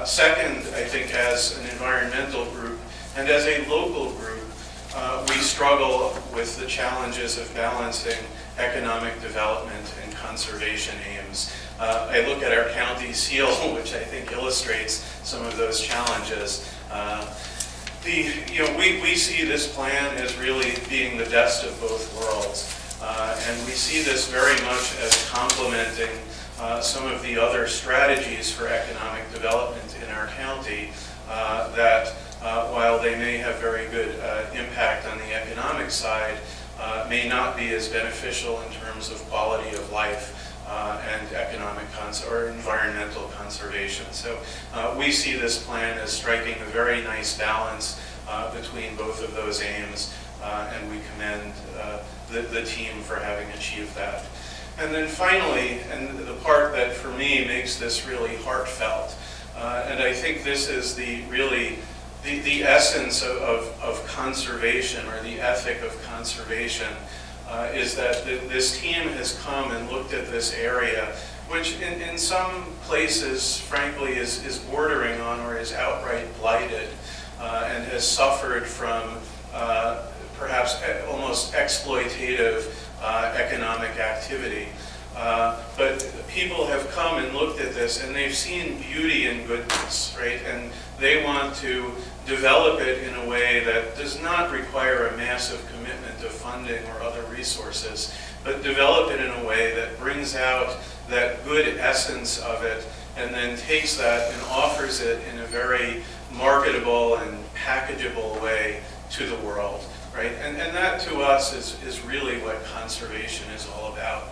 Second, I think as an environmental group and as a local group, we struggle with the challenges of balancing economic development and conservation aims. I look at our county seal, which I think illustrates some of those challenges. We see this plan as really being the best of both worlds. And we see this very much as complementing some of the other strategies for economic development in our county that while they may have very good impact on the economic side, may not be as beneficial in terms of quality of life and economic or environmental conservation. So we see this plan as striking a very nice balance between both of those aims, and we commend the team for having achieved that. And then finally, and the part that for me makes this really heartfelt, and I think this is the essence of conservation, or the ethic of conservation, is that this team has come and looked at this area, which in some places, frankly, is bordering on or is outright blighted, and has suffered from perhaps almost exploitative economic activity. But people have come and looked at this and they've seen beauty and goodness, right? And they want to develop it in a way that does not require a massive commitment of funding or other resources, but develop it in a way that brings out that good essence of it and then takes that and offers it in a very marketable and packageable way to the world. Right? And that to us is really what conservation is all about.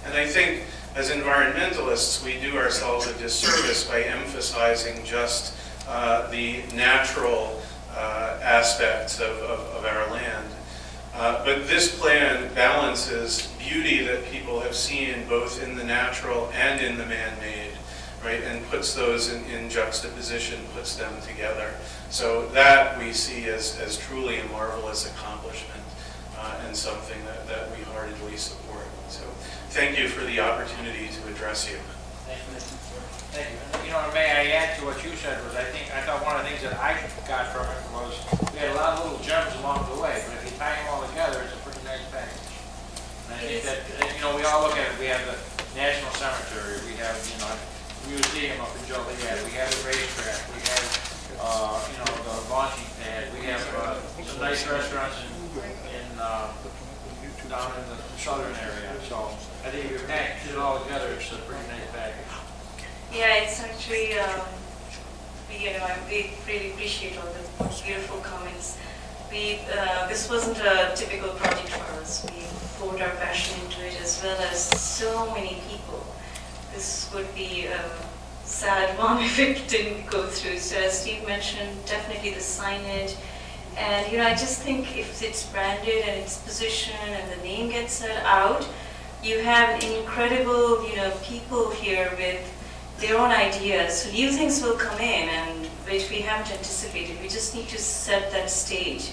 And I think as environmentalists, we do ourselves a disservice by emphasizing just the natural aspects of our land. But this plan balances beauty that people have seen both in the natural and in the man-made, right? And puts those in juxtaposition, puts them together. So that we see as truly a marvelous accomplishment and something that we heartedly support. So thank you for the opportunity to address you. Thank you. Thank you. You know, may I add to what you said was I thought one of the things that I got from it was we had a lot of little gems along the way, but if you tie them all together, it's a pretty nice package. And I think that, we all look at it. We have the National Cemetery, we have, museum up in Joliet, we have the racetrack, we have, the launching pad, we have some nice restaurants down in the southern area. So I think if you package it all together, it's a pretty nice package. Yeah, it's actually, we really appreciate all the beautiful comments. This wasn't a typical project for us. We poured our passion into it as well as so many people. This would be a sad one if it didn't go through. So as Steve mentioned, definitely the signage. And I just think if it's branded and it's positioned and the name gets out, you have incredible, people here with their own ideas. So new things will come in, and which we haven't anticipated. We just need to set that stage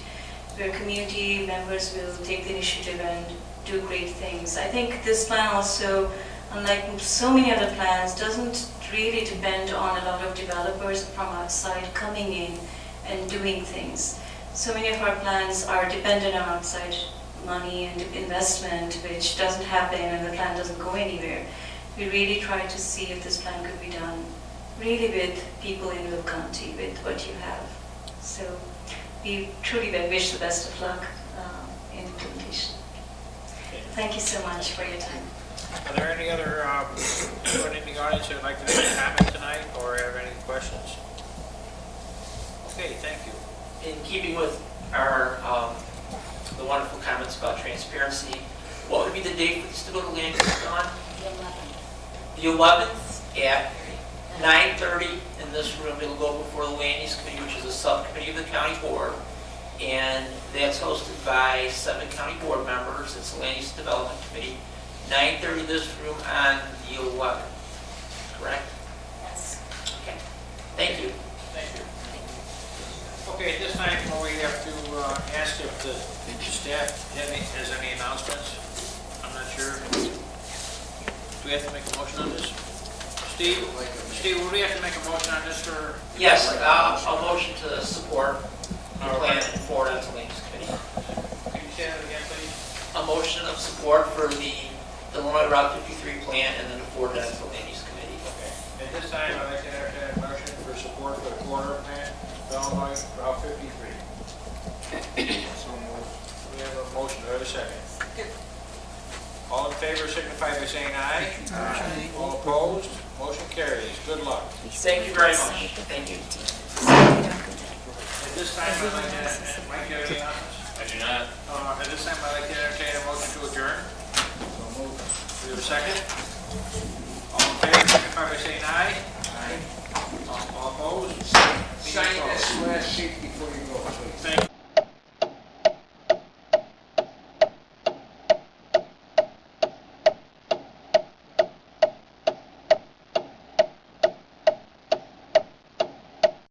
where community members will take the initiative and do great things. I think this plan also, unlike so many other plans, doesn't really depend on a lot of developers from outside coming in and doing things. So many of our plans are dependent on outside money and investment, which doesn't happen and the plan doesn't go anywhere. We really try to see if this plan could be done really with people in Will County, with what you have. So we truly wish the best of luck. implementation. Thank you so much for your time. Are there any other, anyone in the audience that would like to make a comment tonight or have any questions? Okay, thank you. In keeping with our, the wonderful comments about transparency, what would be the date for this to go to land use on? The 11th at 9:30 in this room. It'll go before the land use committee, which is a subcommittee of the county board. And that's hosted by 7 county board members. It's the land use development committee. 9:30 this room on the 11th, correct? Yes. Okay, thank you. Thank you. Okay, at this time, we have to ask if the staff has any announcements. I'm not sure. Do we have to make a motion on this? Steve, would we have to make a motion on this or? Yes, a motion to support the plan and forward on to land use committee. Can you say that again, please? A motion of support for the Illinois Route 53 plan and then forward on to the land use committee. Okay. At this time, I'd like to entertain a motion for support for the corridor plan, Illinois Route 53. So moved. We have a motion, do I have a second? All in favor signify by saying aye. Aye. All opposed? Motion carries. Good luck. Thank you very much. Thank you. At this time, I'd like to, Mike, you have any comments? I do not. At this time, I'd like to entertain a motion to adjourn. So moved. Do we have a second? All in favor signify by saying aye. Aye. All opposed? Sign this last sheet before you go.